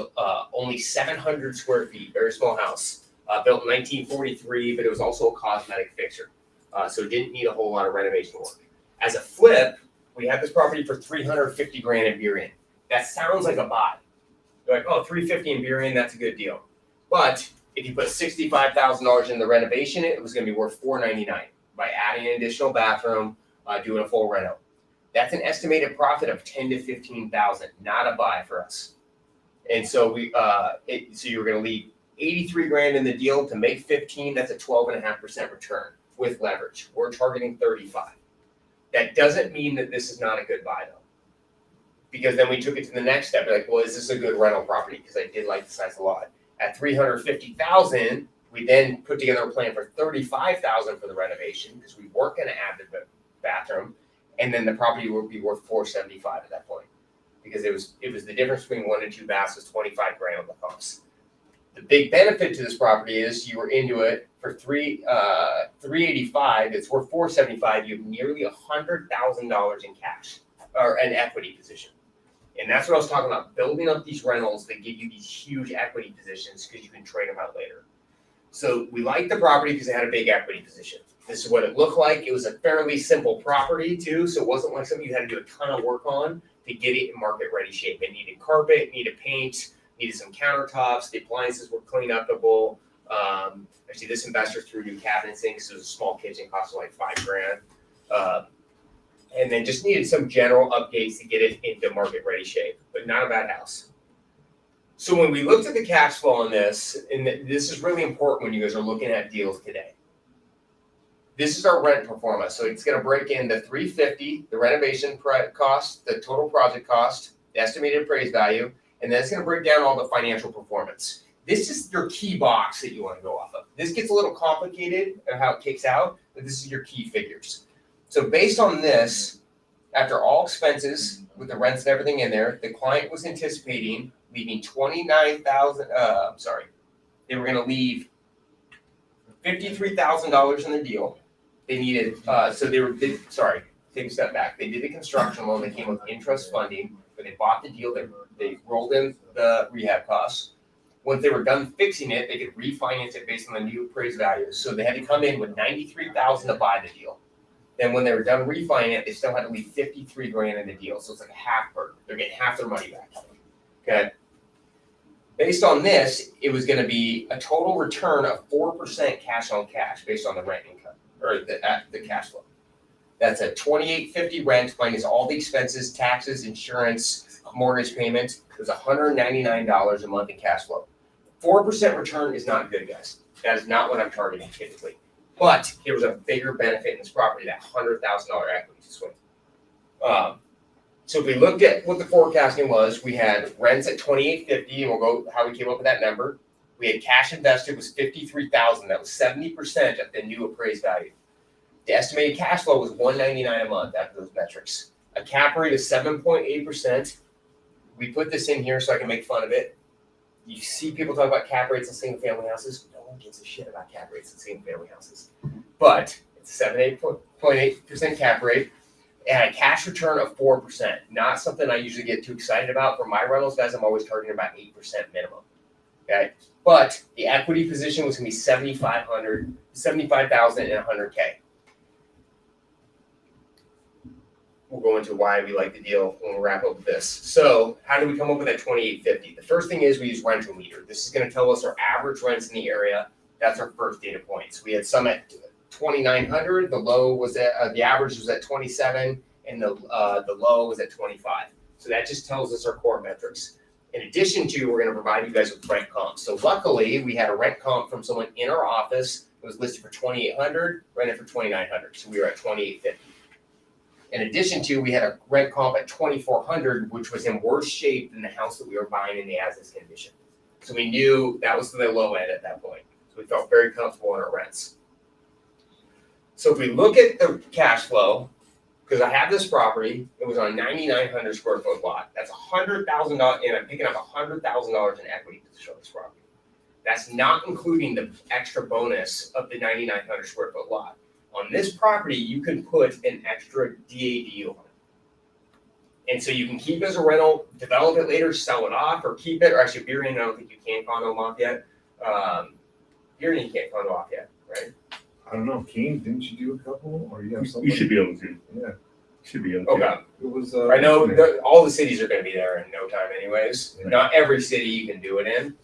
only 700 square feet, very small house, built in 1943, but it was also a cosmetic fixture. So it didn't need a whole lot of renovation work. As a flip, we had this property for $350,000 in Burien. That sounds like a buy. You're like, oh, $350,000 in Burien, that's a good deal. But if you put $65,000 in the renovation, it was going to be worth $499 by adding an additional bathroom, doing a full reno. That's an estimated profit of $10,000 to $15,000, not a buy for us. And so so you're going to leave $83,000 in the deal to make 15. That's a 12.5% return with leverage. We're targeting 35. That doesn't mean that this is not a good buy though, because then we took it to the next step. We're like, well, is this a good rental property? Because I did like the size a lot. At $350,000, we then put together a plan for $35,000 for the renovation because we weren't going to add the bathroom, and then the property would be worth $475 at that point, because it was the difference between 1 and 2 baths was $25,000 on the pumps. The big benefit to this property is you were into it for $385. It's worth $475. You have nearly $100,000 in cash or an equity position. And that's what I was talking about, building up these rentals that give you these huge equity positions because you can trade them out later. So we liked the property because it had a big equity position. This is what it looked like. It was a fairly simple property too, so it wasn't like something you had to do a ton of work on to get it in market ready shape. It needed carpet, needed paint, needed some countertops. The appliances were clean upable. Actually, this investor threw new cabinets in, so it was a small kitchen, cost like $5,000. And then just needed some general updates to get it into market ready shape, but not a bad house. So when we looked at the cash flow on this, and this is really important when you guys are looking at deals today. This is our rent performa. So it's going to break in the $350, the renovation cost, the total project cost, the estimated appraised value, and then it's going to break down all the financial performance. This is your key box that you want to go off of. This gets a little complicated of how it kicks out, but this is your key figures. So based on this, after all expenses with the rents and everything in there, the client was anticipating leaving they were going to leave $53,000 in the deal. They needed, take a step back. They did the construction loan. They came with Intrust funding, but they bought the deal. They rolled in the rehab costs. Once they were done fixing it, they could refinance it based on the new appraised values. So they had to come in with $93,000 to buy the deal. Then when they were done refinancing it, they still had to leave $53,000 in the deal. So it's like a half burden. They're getting half their money back. Okay. Based on this, it was going to be a total return of 4% cash on cash based on the rent income or the cash flow. That's a $2,850 rent minus all the expenses, taxes, insurance, mortgage payment. It was $199 a month in cash flow. 4% return is not good, guys. That is not what I'm targeting typically. But there was a bigger benefit in this property, that $100,000 equity swing. So if we looked at what the forecasting was, we had rents at $2,850, and we'll go how we came up with that number. We had cash invested was $53,000. That was 70% of the new appraised value. The estimated cash flow was $199 a month after those metrics. A cap rate of 7.8%. We put this in here so I can make fun of it. You see people talk about cap rates in single family houses. No one gives a shit about cap rates in single family houses. But it's 7.8% cap rate and a cash return of 4%. Not something I usually get too excited about. For my rentals, guys, I'm always targeting about 8% minimum. Okay. But the equity position was going to be $75,000 and $100K. We'll go into why we like the deal when we wrap up with this. So how do we come up with that $2,850? The first thing is we use rental meter. This is going to tell us our average rents in the area. That's our first data points. We had some at $2,900. The low was at the average was at 27, and the low was at 25. So that just tells us our core metrics. In addition to, we're going to provide you guys with rent comps. So luckily, we had a rent comp from someone in our office. It was listed for $2,800, rented for $2,900. So we were at $2,850. In addition to, we had a rent comp at $2,400, which was in worse shape than the house that we were buying in the as-is condition. So we knew that was the low end at that point. So we felt very comfortable in our rents. So if we look at the cash flow, because I have this property, it was on a 9,900 square foot lot. That's $100,000, and I'm picking up $100,000 in equity to show this property. That's not including the extra bonus of the 9,900 square foot lot. On this property, you can put an extra DAD on it. And so you can keep it as a rental, develop it later, sell it off, or keep it, or actually Beer Inn, I don't think you can condo them off yet. Beer Inn you can't condo off yet, right? I don't know, Keen, didn't you do a couple, or you have something? You should be able to. Yeah, Should be able to. Okay. it was. I know all the cities are going to be there in no time anyways. Yeah. Not every city you can do it in,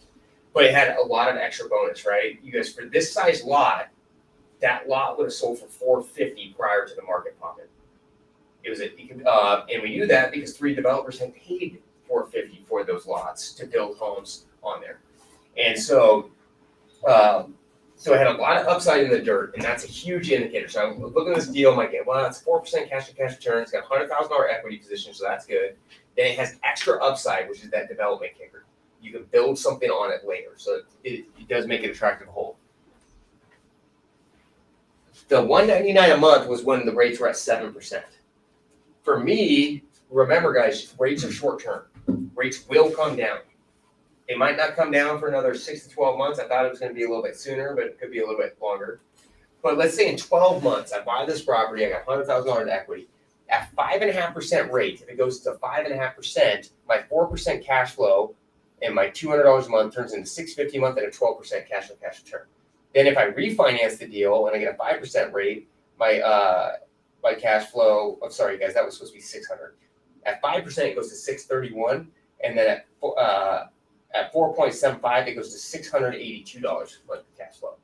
but it had a lot of extra bonus, right? You guys, for this size lot, that lot would have sold for $450 prior to the market popping. It was and we knew that because 3 developers had paid $450 for those lots to build homes on there, and so it had a lot of upside in the dirt, and that's a huge indicator. So I'm looking at this deal, I'm like, well, it's 4% cash to cash return. It's got $100,000 equity position, so that's good. Then it has extra upside, which is that development kicker. You can build something on it later, so it does make it attractive to hold. The $199 a month was when the rates were at 7%. For me, remember guys, rates are short term. Rates will come down. They might not come down for another 6 to 12 months. I thought it was going to be a little bit sooner, but it could be a little bit longer. But let's say in 12 months, I buy this property, I got $100,000 in equity. At 5.5% rate, if it goes to 5.5%, my 4% cash flow and my $200 a month turns into $650 a month at a 12% cash on cash return. Then if I refinance the deal and I get a 5% rate, my cash flow, I'm sorry guys, that was supposed to be $600. At 5% it goes to $631, and then at At 4.75, it goes to $682 monthly cash flow.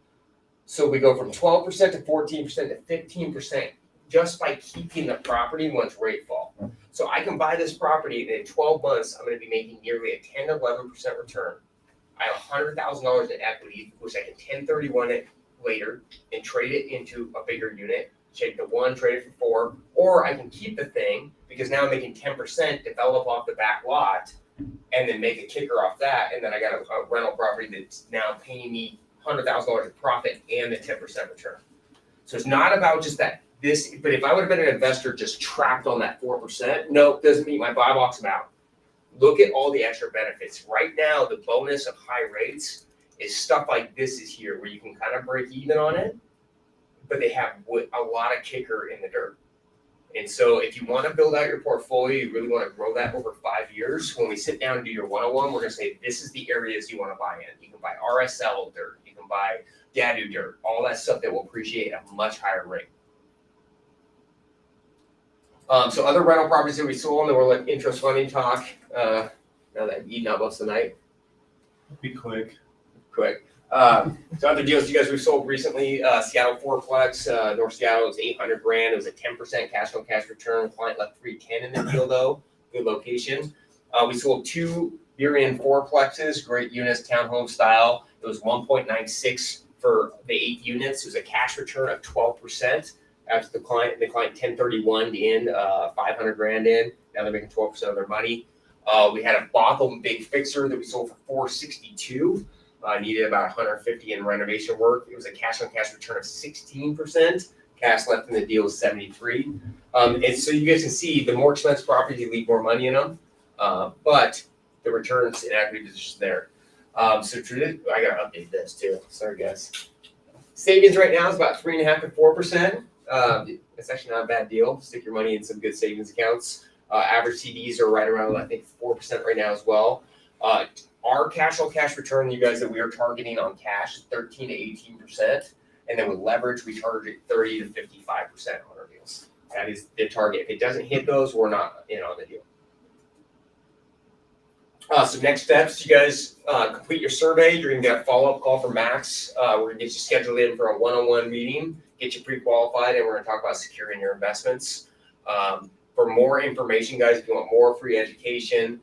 So we go from 12% to 14% to 15% just by keeping the property once rates fall. So I can buy this property and in 12 months, I'm gonna be making nearly a 10 to 11% return. I have $100,000 in equity, which I can 1031 it later and trade it into a bigger unit, take the one, trade it for 4, or I can keep the thing because now I'm making 10%, develop off the back lot, and then make a kicker off that, and then I got a rental property that's now paying me $100,000 in profit and the 10% return. So it's not about just that but if I would have been an investor just trapped on that 4%, no, doesn't meet my buy box amount. Look at all the extra benefits. Right now, the bonus of high rates is stuff like this is here where you can kind of break even on it, but they have a lot of kicker in the dirt. And so if you want to build out your portfolio, you really want to grow that over 5 years. When we sit down and do your 101, we're going to say, this is the areas you want to buy in. You can buy RSL dirt, you can buy Dadu dirt, all that stuff that will appreciate at a much higher rate. So other rental properties that we sold, and then we'll let interest funding talk, now that I've eaten up most of the night. Be quick. So other deals you guys we've sold recently, Seattle fourplex, North Seattle was $800,000. It was a 10% cash on cash return. Client left $310 in the deal though. Good location. We sold 2 Burien fourplexes, great units, townhome style. It was 1.96 for the 8 units. It was a cash return of 12%. After the client 1031 in, $500,000 in. Now they're making 12% of their money. We had a Botham big fixer that we sold for $462. Needed about $150 in renovation work. It was a cash on cash return of 16%. Cash left in the deal was 73. And so you guys can see the more expensive properties, you leave more money in them. But the returns in equity is just there. So I gotta update this too. Sorry guys. Savings right now is about 3.5 to 4%. It's actually not a bad deal. Stick your money in some good savings accounts. Average CDs are right around, I think, 4% right now as well. Our cash on cash return, you guys, that we are targeting on cash is 13 to 18%. And then with leverage, we target 30 to 55% on our deals. That is the target. If it doesn't hit those, we're not in on the deal. So next steps, you guys complete your survey. You're going to get a follow-up call from Max. We're going to get you scheduled in for a one-on-one meeting, get you pre-qualified, and we're going to talk about securing your investments. For more information, guys, if you want more free education,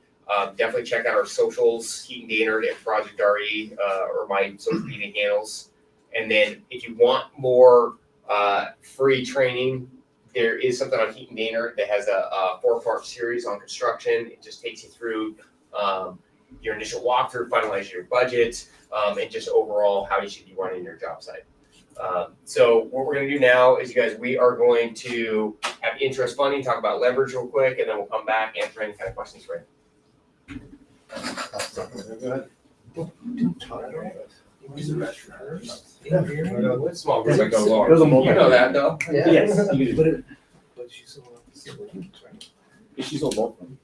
definitely check out our socials, Heaton, Dainard, and Project RE, or my social media handles. And then if you want more free training, there is something on Heaton, Dainard that has a 4-part series on construction. It just takes you through your initial walkthrough, finalize your budget, and just overall how you should be running your job site. So what we're going to do now is, you guys, we are going to have interest funding, talk about leverage real quick, and then we'll come back and answer any kind of questions for you. Go ahead. Small group that goes long. It was a multi- You know that though. Yeah. Yes, you do. But it, but she's still right? She sold both of them.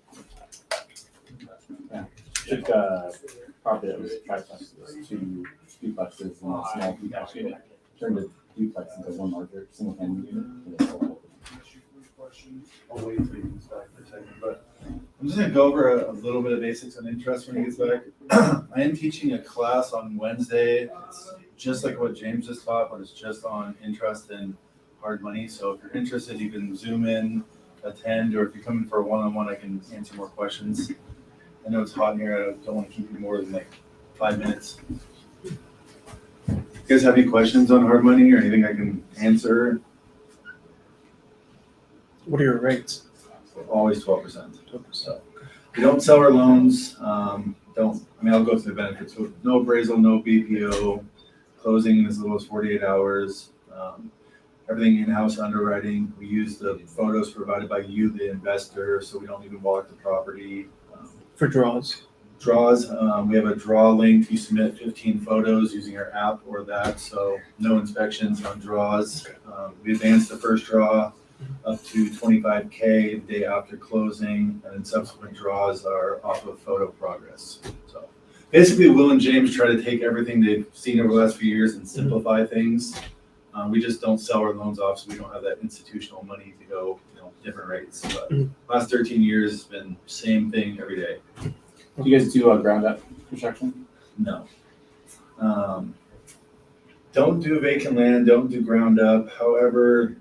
Yeah. Took property that was triplexes, 2 duplexes, and a small duplex unit. Turned the duplex into one larger single family unit. And they sold both of them. I'll wait till he gets back for a second, but I'm just gonna go over a little bit of basics on interest when he gets back. I am teaching a class on Wednesday. It's just like what James just taught, but it's just on interest and hard money. So if you're interested, you can zoom in, attend, or if you're coming for a one-on-one, I can answer more questions. I know it's hot in here. I don't want to keep you more than like 5 minutes. You guys have any questions on hard money or anything I can answer? What are your rates? Always 12%. So we don't sell our loans. I'll go through the benefits. So no appraisal, no BPO, closing in as little as 48 hours. Everything in-house underwriting. We use the photos provided by you, the investor, so we don't even walk the property. For draws? Draws, we have a draw link. You submit 15 photos using our app or that, so no inspections on draws. We advance the first draw up to $25K the day after closing, and then subsequent draws are off of photo progress. So basically, Will and James try to take everything they've seen over the last few years and simplify things. We just don't sell our loans off, so we don't have that institutional money to go, different rates. But last 13 years has been same thing every day. Do you guys do ground up construction? No. Don't do vacant land, don't do ground up. However,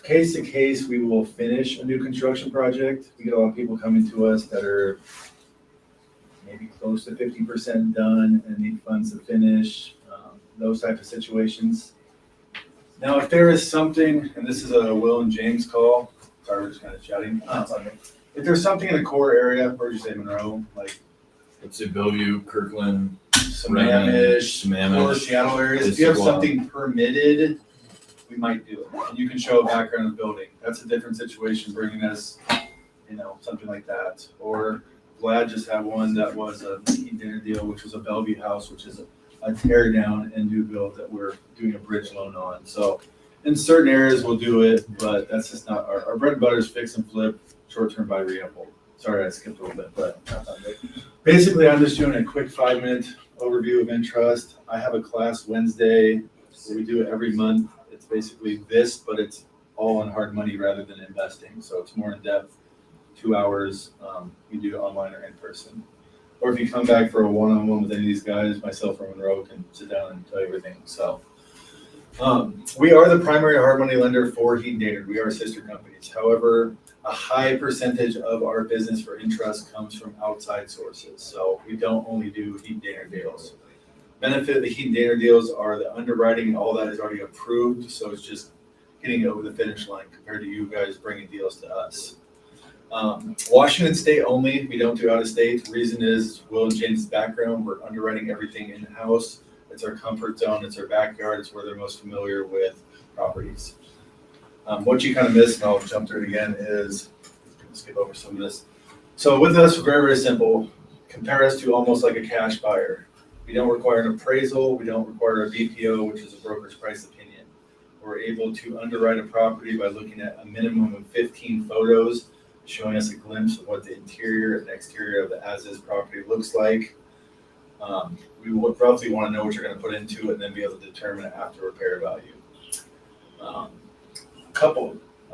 case to case, we will finish a new construction project. We get a lot of people coming to us that are maybe close to 50% done and need funds to finish, those type of situations. Now, if there is something, and this is a Will and James call, sorry, we're just kind of chatting. If there's something in a core area, where'd you say Monroe, like Let's say Bellevue, Kirkland, Sammamish, or Sammamish. Seattle areas, if you have Issaquah. something permitted, we might do it. And you can show a background of the building. That's a different situation, bringing us, something like that. Or Vlad just had one that was a Heaton dinner deal, which was a Bellevue house, which is a tear down and new build that we're doing a bridge loan on. So in certain areas we'll do it, but that's just not our bread and butter is fix and flip, short-term buy re-up. Sorry, I skipped a little bit, but basically I'm just doing a quick 5-minute overview of Intrust. I have a class Wednesday, so we do it every month. It's basically this, but it's all on hard money rather than investing. So it's more in depth, 2 hours. We do it online or in person. Or if you come back for a one-on-one with any of these guys, myself or Monroe can sit down and tell you everything. So we are the primary hard money lender for Heaton Dainard. We are sister companies. However, a high percentage of our business for Intrust comes from outside sources. So we don't only do Heaton Dainard deals. Benefit of the Heaton Dainard deals are the underwriting and all that is already approved. So it's just getting it over the finish line compared to you guys bringing deals to us. Washington State only. We don't do out of state. The reason is Will and James' background. We're underwriting everything in-house. It's our comfort zone. It's our backyard. It's where they're most familiar with properties. What you kind of missed, and I'll jump through it again, is skip over some of this. So with us, we're very, very simple. Compare us to almost like a cash buyer. We don't require an appraisal. We don't require a BPO, which is a broker's price opinion. We're able to underwrite a property by looking at a minimum of 15 photos, showing us a glimpse of what the interior and exterior of the as-is property looks like. We would roughly want to know what you're going to put into it and then be able to determine after repair value. I'm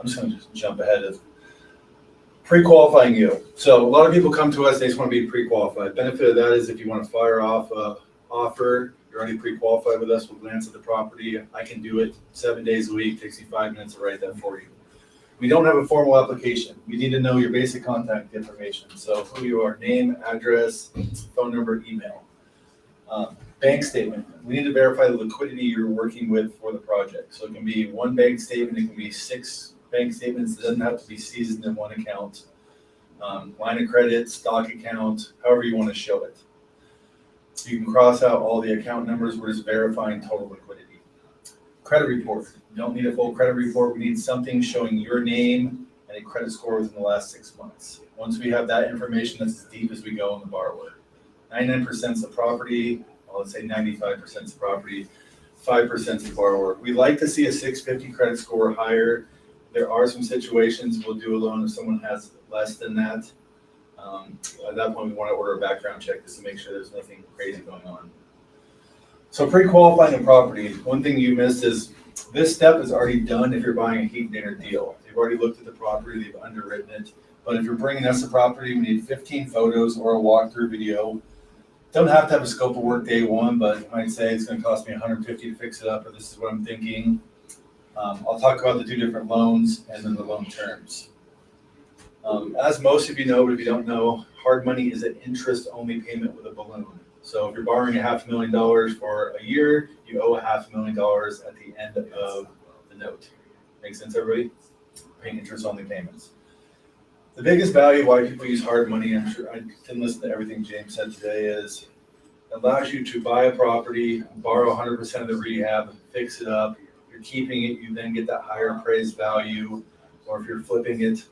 just going to just jump ahead of pre-qualifying you. So a lot of people come to us, they just want to be pre-qualified. Benefit of that is if you want to fire off a offer, you're already pre-qualified with us, we'll glance at the property. I can do it 7 days a week, takes you 5 minutes to write that for you. We don't have a formal application. We need to know your basic contact information. So who you are, name, address, phone number, email. Bank statement. We need to verify the liquidity you're working with for the project. So it can be one bank statement, it can be 6 bank statements. It doesn't have to be seasoned in one account. Line of credit, stock account, however you want to show it. You can cross out all the account numbers. We're just verifying total liquidity. Credit report. You don't need a full credit report. We need something showing your name and a credit score within the last 6 months. Once we have that information, that's as deep as we go on the borrower. 99% is the property. Well, let's say 95% is the property. 5% is the borrower. We like to see a 650 credit score or higher. There are some situations we'll do a loan if someone has less than that. At that point, we want to order a background check just to make sure there's nothing crazy going on. So pre-qualifying a property, one thing you missed is this step is already done if you're buying a Heaton Dainard deal. They've already looked at the property, they've underwritten it. But if you're bringing us a property, we need 15 photos or a walkthrough video. Don't have to have a scope of work day one, but you might say it's going to cost me $150 to fix it up, or this is what I'm thinking. I'll talk about the 2 different loans and then the loan terms. As most of you know, but if you don't know, hard money is an interest-only payment with a balloon. So if you're borrowing $500,000 for a year, you owe $500,000 at the end of the note. Make sense, everybody? Paying interest-only payments. The biggest value why people use hard money, I'm sure I didn't listen to everything James said today, is it allows you to buy a property, borrow 100% of the rehab, fix it up. If you're keeping it, you then get that higher appraised value. Or if you're flipping it,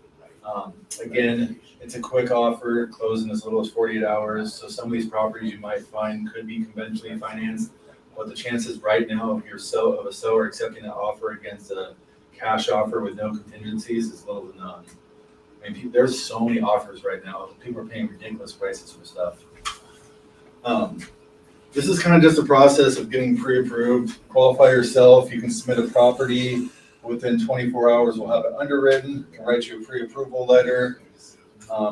again, it's a quick offer, close in as little as 48 hours. So some of these properties you might find could be conventionally financed, but the chances right now of a seller accepting that offer against a cash offer with no contingencies is little to none. I mean, there's so many offers right now. People are paying ridiculous prices for stuff. This is kind of just a process of getting pre-approved. Qualify yourself. You can submit a property. Within 24 hours, we'll have it underwritten. Can write you a pre-approval letter.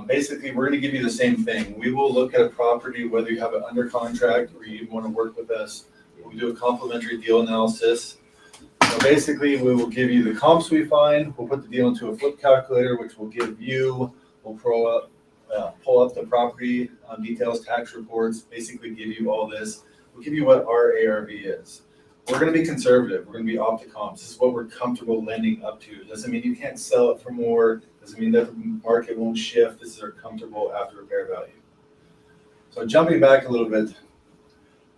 Basically, we're gonna give you the same thing. We will look at a property, whether you have it under contract or you even wanna work with us. We do a complimentary deal analysis. So basically, we will give you the comps we find, we'll put the deal into a flip calculator, which will give you, we'll pull up the property details, tax reports, basically give you all this. We'll give you what our ARV is. We're gonna be conservative, we're gonna be off the comps. This is what we're comfortable lending up to. Doesn't mean you can't sell it for more, doesn't mean that the market won't shift. This is our comfortable after repair value. So jumping back a little bit,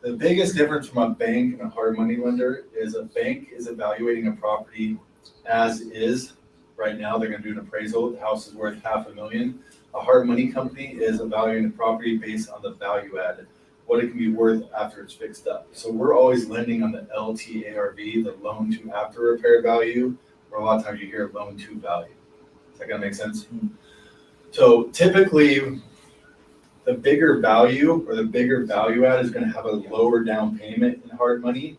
the biggest difference from a bank and a hard money lender is a bank is evaluating a property as is. Right now, they're gonna do an appraisal, the house is worth $500,000. A hard money company is evaluating the property based on the value added, what it can be worth after it's fixed up. So we're always lending on the LTARV, the loan to after repair value, or a lot of times you hear loan to value. Is that gonna make sense? So typically, the bigger value or the bigger value add is gonna have a lower down payment in hard money.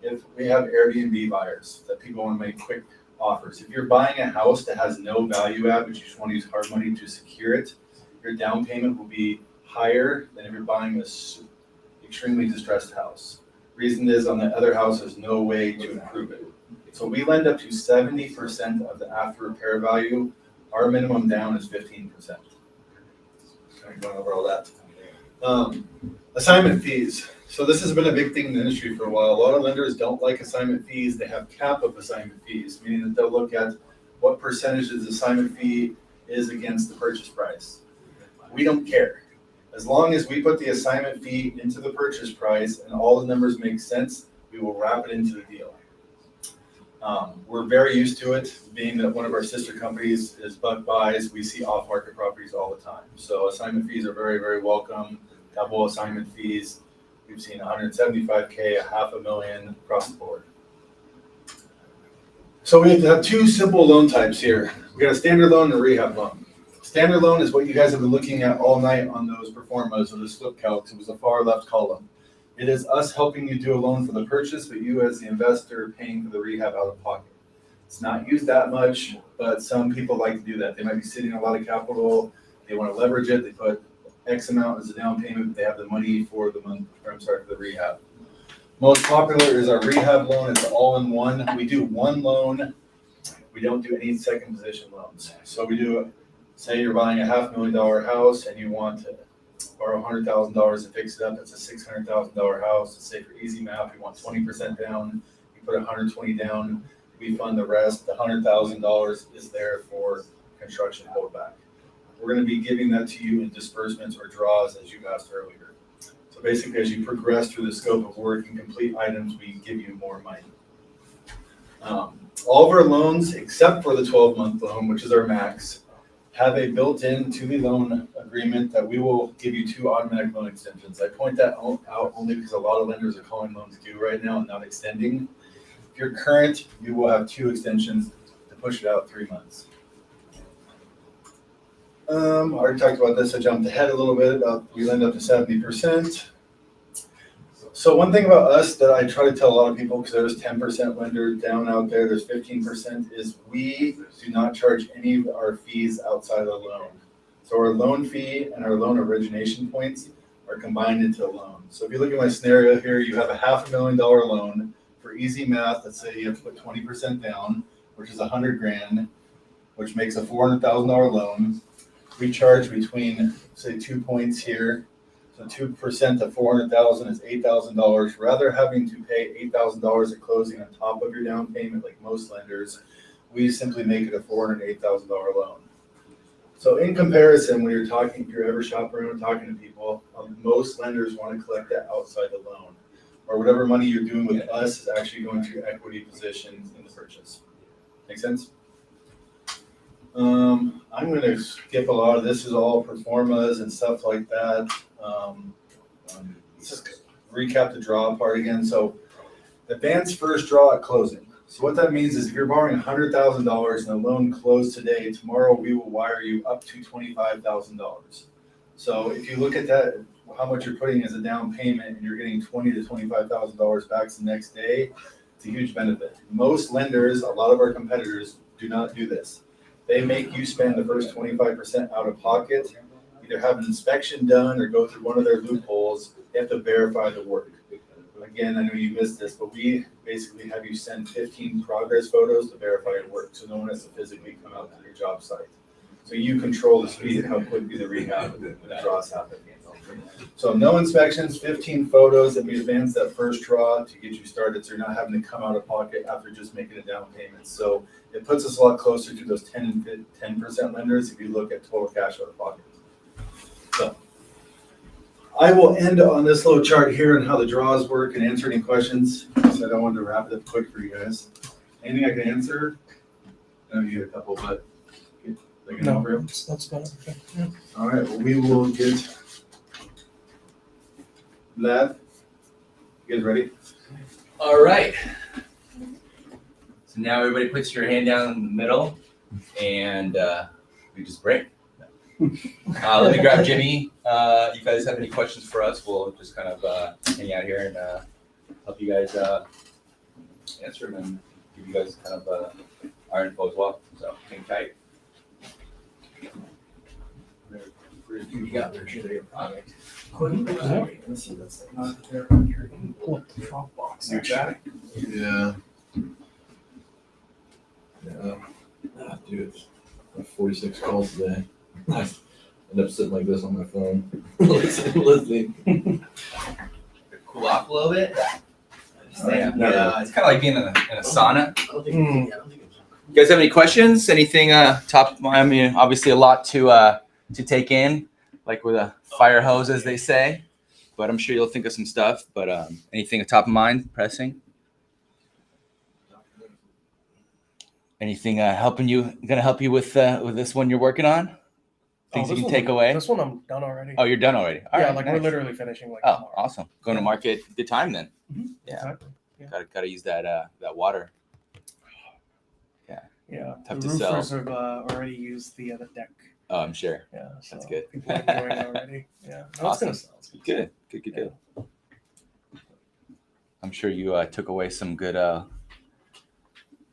If we have Airbnb buyers that people wanna make quick offers, if you're buying a house that has no value add, but you just wanna use hard money to secure it, your down payment will be higher than if you're buying this extremely distressed house. Reason is on the other house, there's no way to improve it. So we lend up to 70% of the after repair value. Our minimum down is 15%. Going over all that. Assignment fees. So this has been a big thing in the industry for a while. A lot of lenders don't like assignment fees. They have cap of assignment fees, meaning that they'll look at what percentage the assignment fee is against the purchase price. We don't care. As long as we put the assignment fee into the purchase price and all the numbers make sense, we will wrap it into the deal. We're very used to it, being that one of our sister companies is Buck Buys. We see off-market properties all the time. So assignment fees are very, very welcome. Double assignment fees. We've seen 175K, $500,000 across the board. So we have two simple loan types here. We got a standard loan and a rehab loan. Standard loan is what you guys have been looking at all night on those performas or those flip calcs. It was the far left column. It is us helping you do a loan for the purchase, but you as the investor paying for the rehab out of pocket. It's not used that much, but some people like to do that. They might be sitting on a lot of capital. They want to leverage it. They put X amount as a down payment, but they have the money for the month, for the rehab. Most popular is our rehab loan. It's all-in-one. We do one loan. We don't do any second position loans. So we do, say you're buying a $500,000 house and you want to borrow $100,000 to fix it up. That's a $600,000 house. Let's say for easy math, you want 20% down. You put 120 down. We fund the rest. The $100,000 is there for construction holdback. We're going to be giving that to you in disbursements or draws, as you asked earlier. So basically, as you progress through the scope of work and complete items, we give you more money. All of our loans, except for the 12-month loan, which is our max, have a built-in to the loan agreement that we will give you 2 automatic loan extensions. I point that out only because a lot of lenders are calling loans due right now and not extending. If you're current, you will have 2 extensions to push it out 3 months. I already talked about this. I jumped ahead a little bit about we lend up to 70%. So one thing about us that I try to tell a lot of people, because there's 10% lender down out there, there's 15%, is we do not charge any of our fees outside of the loan. So our loan fee and our loan origination points are combined into a loan. So if you look at my scenario here, you have a $500,000 loan. For easy math, let's say you have to put 20% down, which is $100,000, which makes a $400,000 loan. We charge between, say, 2 points here. So 2% of $400,000 is $8,000. Rather having to pay $8,000 at closing on top of your down payment, like most lenders, we simply make it a $408,000 loan. So in comparison, when you're talking, if you're ever shopping around and talking to people, most lenders want to collect that outside the loan, or whatever money you're doing with us is actually going to equity positions in the purchase. Make sense? I'm going to skip a lot of this. Is all performas and stuff like that. Let's just recap the draw part again. So advance first draw at closing. So what that means is if you're borrowing $100,000 and the loan closed today, tomorrow we will wire you up to $25,000. So if you look at that, how much you're putting as a down payment and you're getting $20,000 to $25,000 back the next day, it's a huge benefit. Most lenders, a lot of our competitors, do not do this. They make you spend the first 25% out of pocket, either have an inspection done or go through one of their loopholes. They have to verify the work. Again, I know you missed this, but we basically have you send 15 progress photos to verify your work, so no one has to physically come out to your job site. So you control the speed and how quickly the rehab and the draws happen. So no inspections, 15 photos, and we advance that first draw to get you started, so you're not having to come out of pocket after just making a down payment. So it puts us a lot closer to those 10% lenders if you look at total cash out of pocket. So I will end on this little chart here and how the draws work and answer any questions. I said I wanted to wrap it up quick for you guys. Anything I can answer? I know you had a couple, but they can help you. That's about it. Okay. Yeah. All right, well, we will get Vlad. You guys ready? All right. So now everybody puts your hand down in the middle and we just break. Let me grab Jimmy. You guys have any questions for us? We'll just kind of hang out here and help you guys answer them and give you guys kind of our info as well. So hang tight. You got their product. Pull up the Dropbox. New chat? Yeah. Yeah. Dude, I have 46 calls today. I end up sitting like this on my phone, listening. Cool off a little bit. Yeah, it's kind of like being in a sauna. You guys have any questions? Anything top of mind? I mean, obviously a lot to take in, like with a fire hose, as they say. But I'm sure you'll think of some stuff. But anything top of mind, pressing? Anything gonna help you with this one you're working on? Things you can take away? This one I'm done already. Oh, you're done already. All yeah, right, like nice. we're literally finishing like Oh, tomorrow. awesome. Going to market. Good time then. Yeah. Exactly. Gotta use that water. Yeah. Tough the to sell. roofers have already used the deck. Oh, I'm sure. Yeah. So That's good. People are enjoying it already. Yeah. No, Awesome. It's gonna sell. Good. I'm sure you took away some good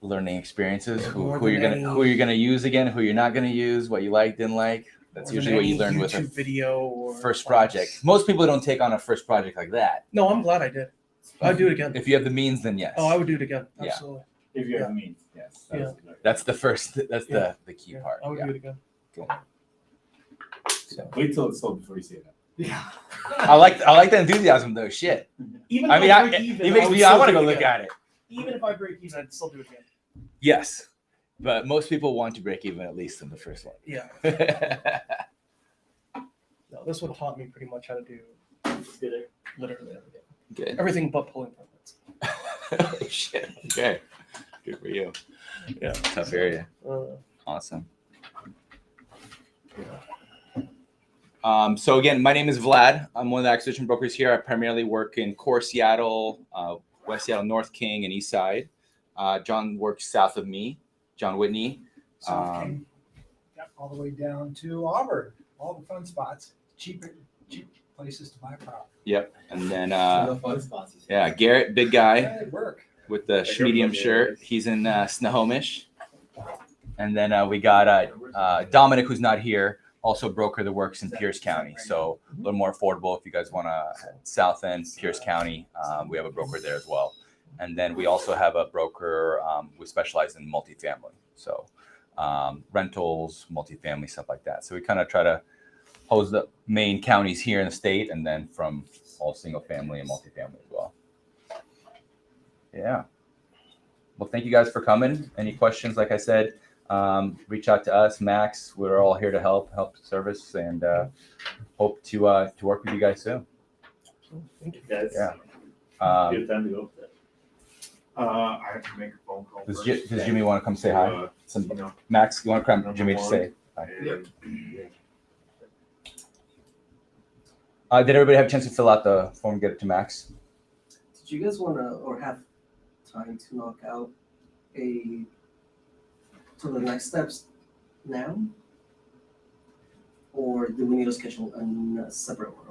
learning experiences. More Who you're than who you're gonna use again, who you're not gonna use, what you like, didn't like. That's More than usually what you any learn with a YouTube video or first class. project. Most people don't take on a first project like that. No, I'm glad I did. I'd do it again. If you have the means, then yes. Oh, I would do it again. Yeah. Absolutely. If you have the means, yes. Yeah. That's the first. That's the key Yeah, part. I would Yeah. do it again. So, Wait till it's sold before you see it. Yeah. I like the enthusiasm though. Shit. Even I if mean, I break even, it makes would me. I still want to do go it look again. at it. Even if I break even, I'd still do it again. Yes, but most people want to break even at least in the first one. Yeah. No, this one taught me pretty much how to do literally everything. Good. Everything but pulling permits. Oh shit. Okay. Good for you. Yeah. Tough area. Uh, Awesome. So again, my name is Vlad. I'm one of the acquisition brokers here. I primarily work in core Seattle, West Seattle, North King, and East Side. John works south of me, John Whitney. All the way down to Auburn, all the fun spots, cheap places to buy property. Yep. And then, Fun spots. yeah, Garrett, big guy Good work. with the medium shirt. He's in Snohomish. And then we got Dominic, who's not here, also broker that works in Pierce County. So a little more affordable if you guys want to South End, Pierce County. We have a broker there as well. And then we also have a broker we specialize in multifamily. So rentals, multifamily, stuff like that. So we kind of try to host the main counties here in the state and then from all single family and multifamily as well. Yeah. Well, thank you guys for coming. Any questions, like I said, reach out to us, Max. We're all here to help service, and hope to work with you guys soon. thank you. Guys, Yeah. you have time to go. I have to make a phone call. Does first. Jimmy want to come say hi? You know, Max, you want to come, Number Jimmy, to one. say hi? and- Did everybody have a chance to fill out the form and get it to Max? Did you guys want to or have time to knock out a sort of the next steps now? Or do we need to schedule a separate one?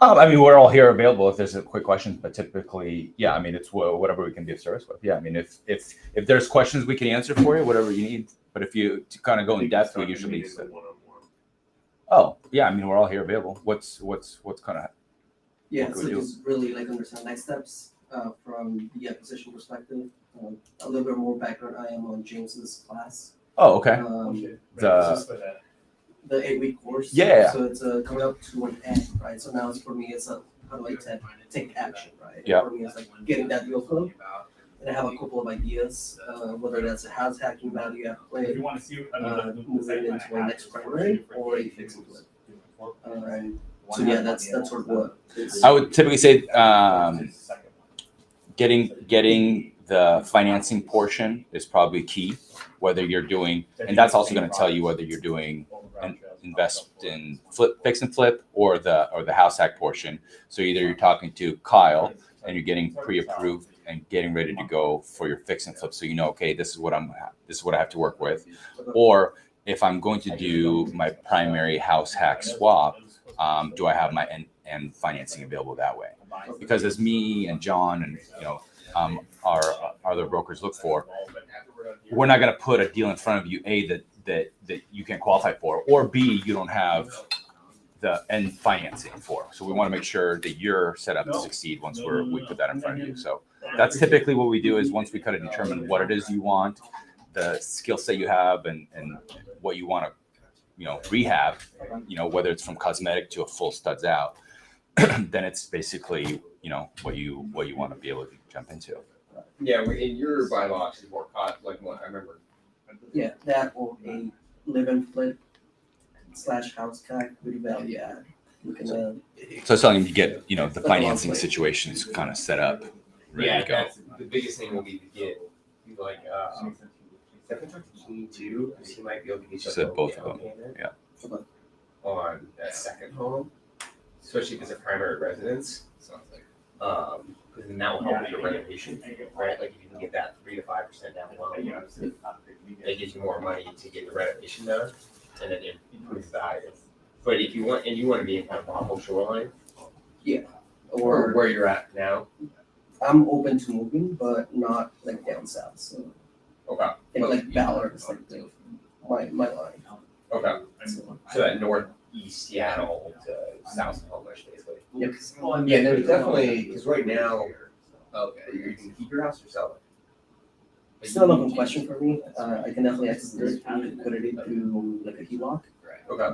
I mean, we're all here available if there's a quick question, but typically, yeah, I mean, it's whatever we can be of service with. Yeah, I mean, if there's questions we can answer for you, whatever you need, But if you to kind of go in depth, we usually. One-on-one. Oh, yeah. I mean, we're all here available. What's kind of Yeah, What can so we do? just really like understand next steps from the acquisition perspective. A little bit more background. I am on James's class. Oh, okay. The 8-week course. Yeah. So it's coming up to an end, right? So now it's for me, it's a how do I take action, right? Yeah. For me, it's like getting that deal flow. And I have a couple of ideas, whether that's a house hacking value at play, moving into my next primary or a fix and flip. So yeah, that's sort of what. I would typically say getting the financing portion is probably key. Whether you're doing, and that's also going to tell you whether you're doing an invest in fix and flip or the house hack portion. So either you're talking to Kyle and you're getting pre-approved and getting ready to go for your fix and flip, so you know, okay, this is what I have to work with, or if I'm going to do my primary house hack swap, do I have my end financing available that way? Because as me and John and our other brokers look for, we're not going to put a deal in front of you, A, that you can't qualify for, or B, you don't have the end financing for. So we want to make sure that you're set up to succeed once we put that in front of you. So that's typically what we do is once we kind of determine what it is you want, the skill set you have, and what you want to rehab, whether it's from cosmetic to a full studs out, then it's basically what you want to be able to jump into. Yeah, in your bylaws is more like what I remember. Yeah, that or a live and flip / house hack with value add. We can, So it's telling you to get the financing situations kind of set up, ready to go. That's the biggest thing will be to get like Stephen talked to Keen too, because he might be able to get you So a both down of them, payment yeah. on that second home, especially if it's a primary residence. Because then that will help with your renovation, right? Like if you can get that 3 to 5% down loan, it gives you more money to get the renovation done, and then it improves the value. But if you want, and you want to be in kind of awful shoreline, or where you're at now, I'm open to moving, but not like down south. So okay, I think like Ballard is like my line. okay, so that northeast Seattle to south of Homebush, basically. Yep. Yeah, there's definitely, because right now, you can keep your house or sell it. It's still an open question for me. I can definitely access this liquidity through like a HELOC. Okay.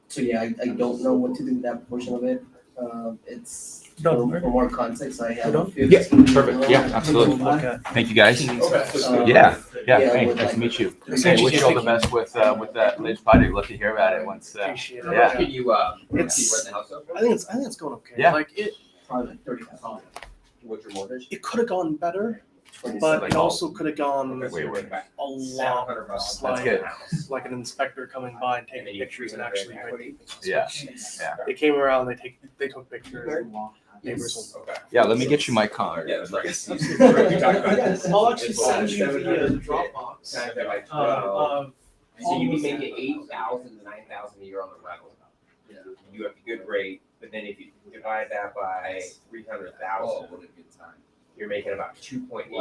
So yeah, I don't know what to do with that portion of it. It's No, for more context, I have. No. Yeah, perfect. Yeah, absolutely. Thank you, guys. Okay. Yeah. Yeah, Hey, with nice like- to meet you. Nice Hey, to wish meet you all you. the best with that latest project. Love to hear about it once. Appreciate How it. much Yeah. can you It's- rent the house up? I think it's going okay. Yeah. Like it Probably like 30,000. What's your mortgage? could have gone better, 27. but it also could have gone Wait, wait. a lot worse. That's Like, good. like an inspector coming by and taking pictures and actually writing. Yeah. Yeah. They came around, they took pictures. And neighbors. Okay. Yeah, let me get you my card. Yeah, right. Yes. We talked about this. I'll actually It's send you the 700 Dropbox. times that by 12. Of So you can make it 8,000 to 9,000 a year on the rental. You have a good rate, but then if you divide that by 300,000, you're making about 2.8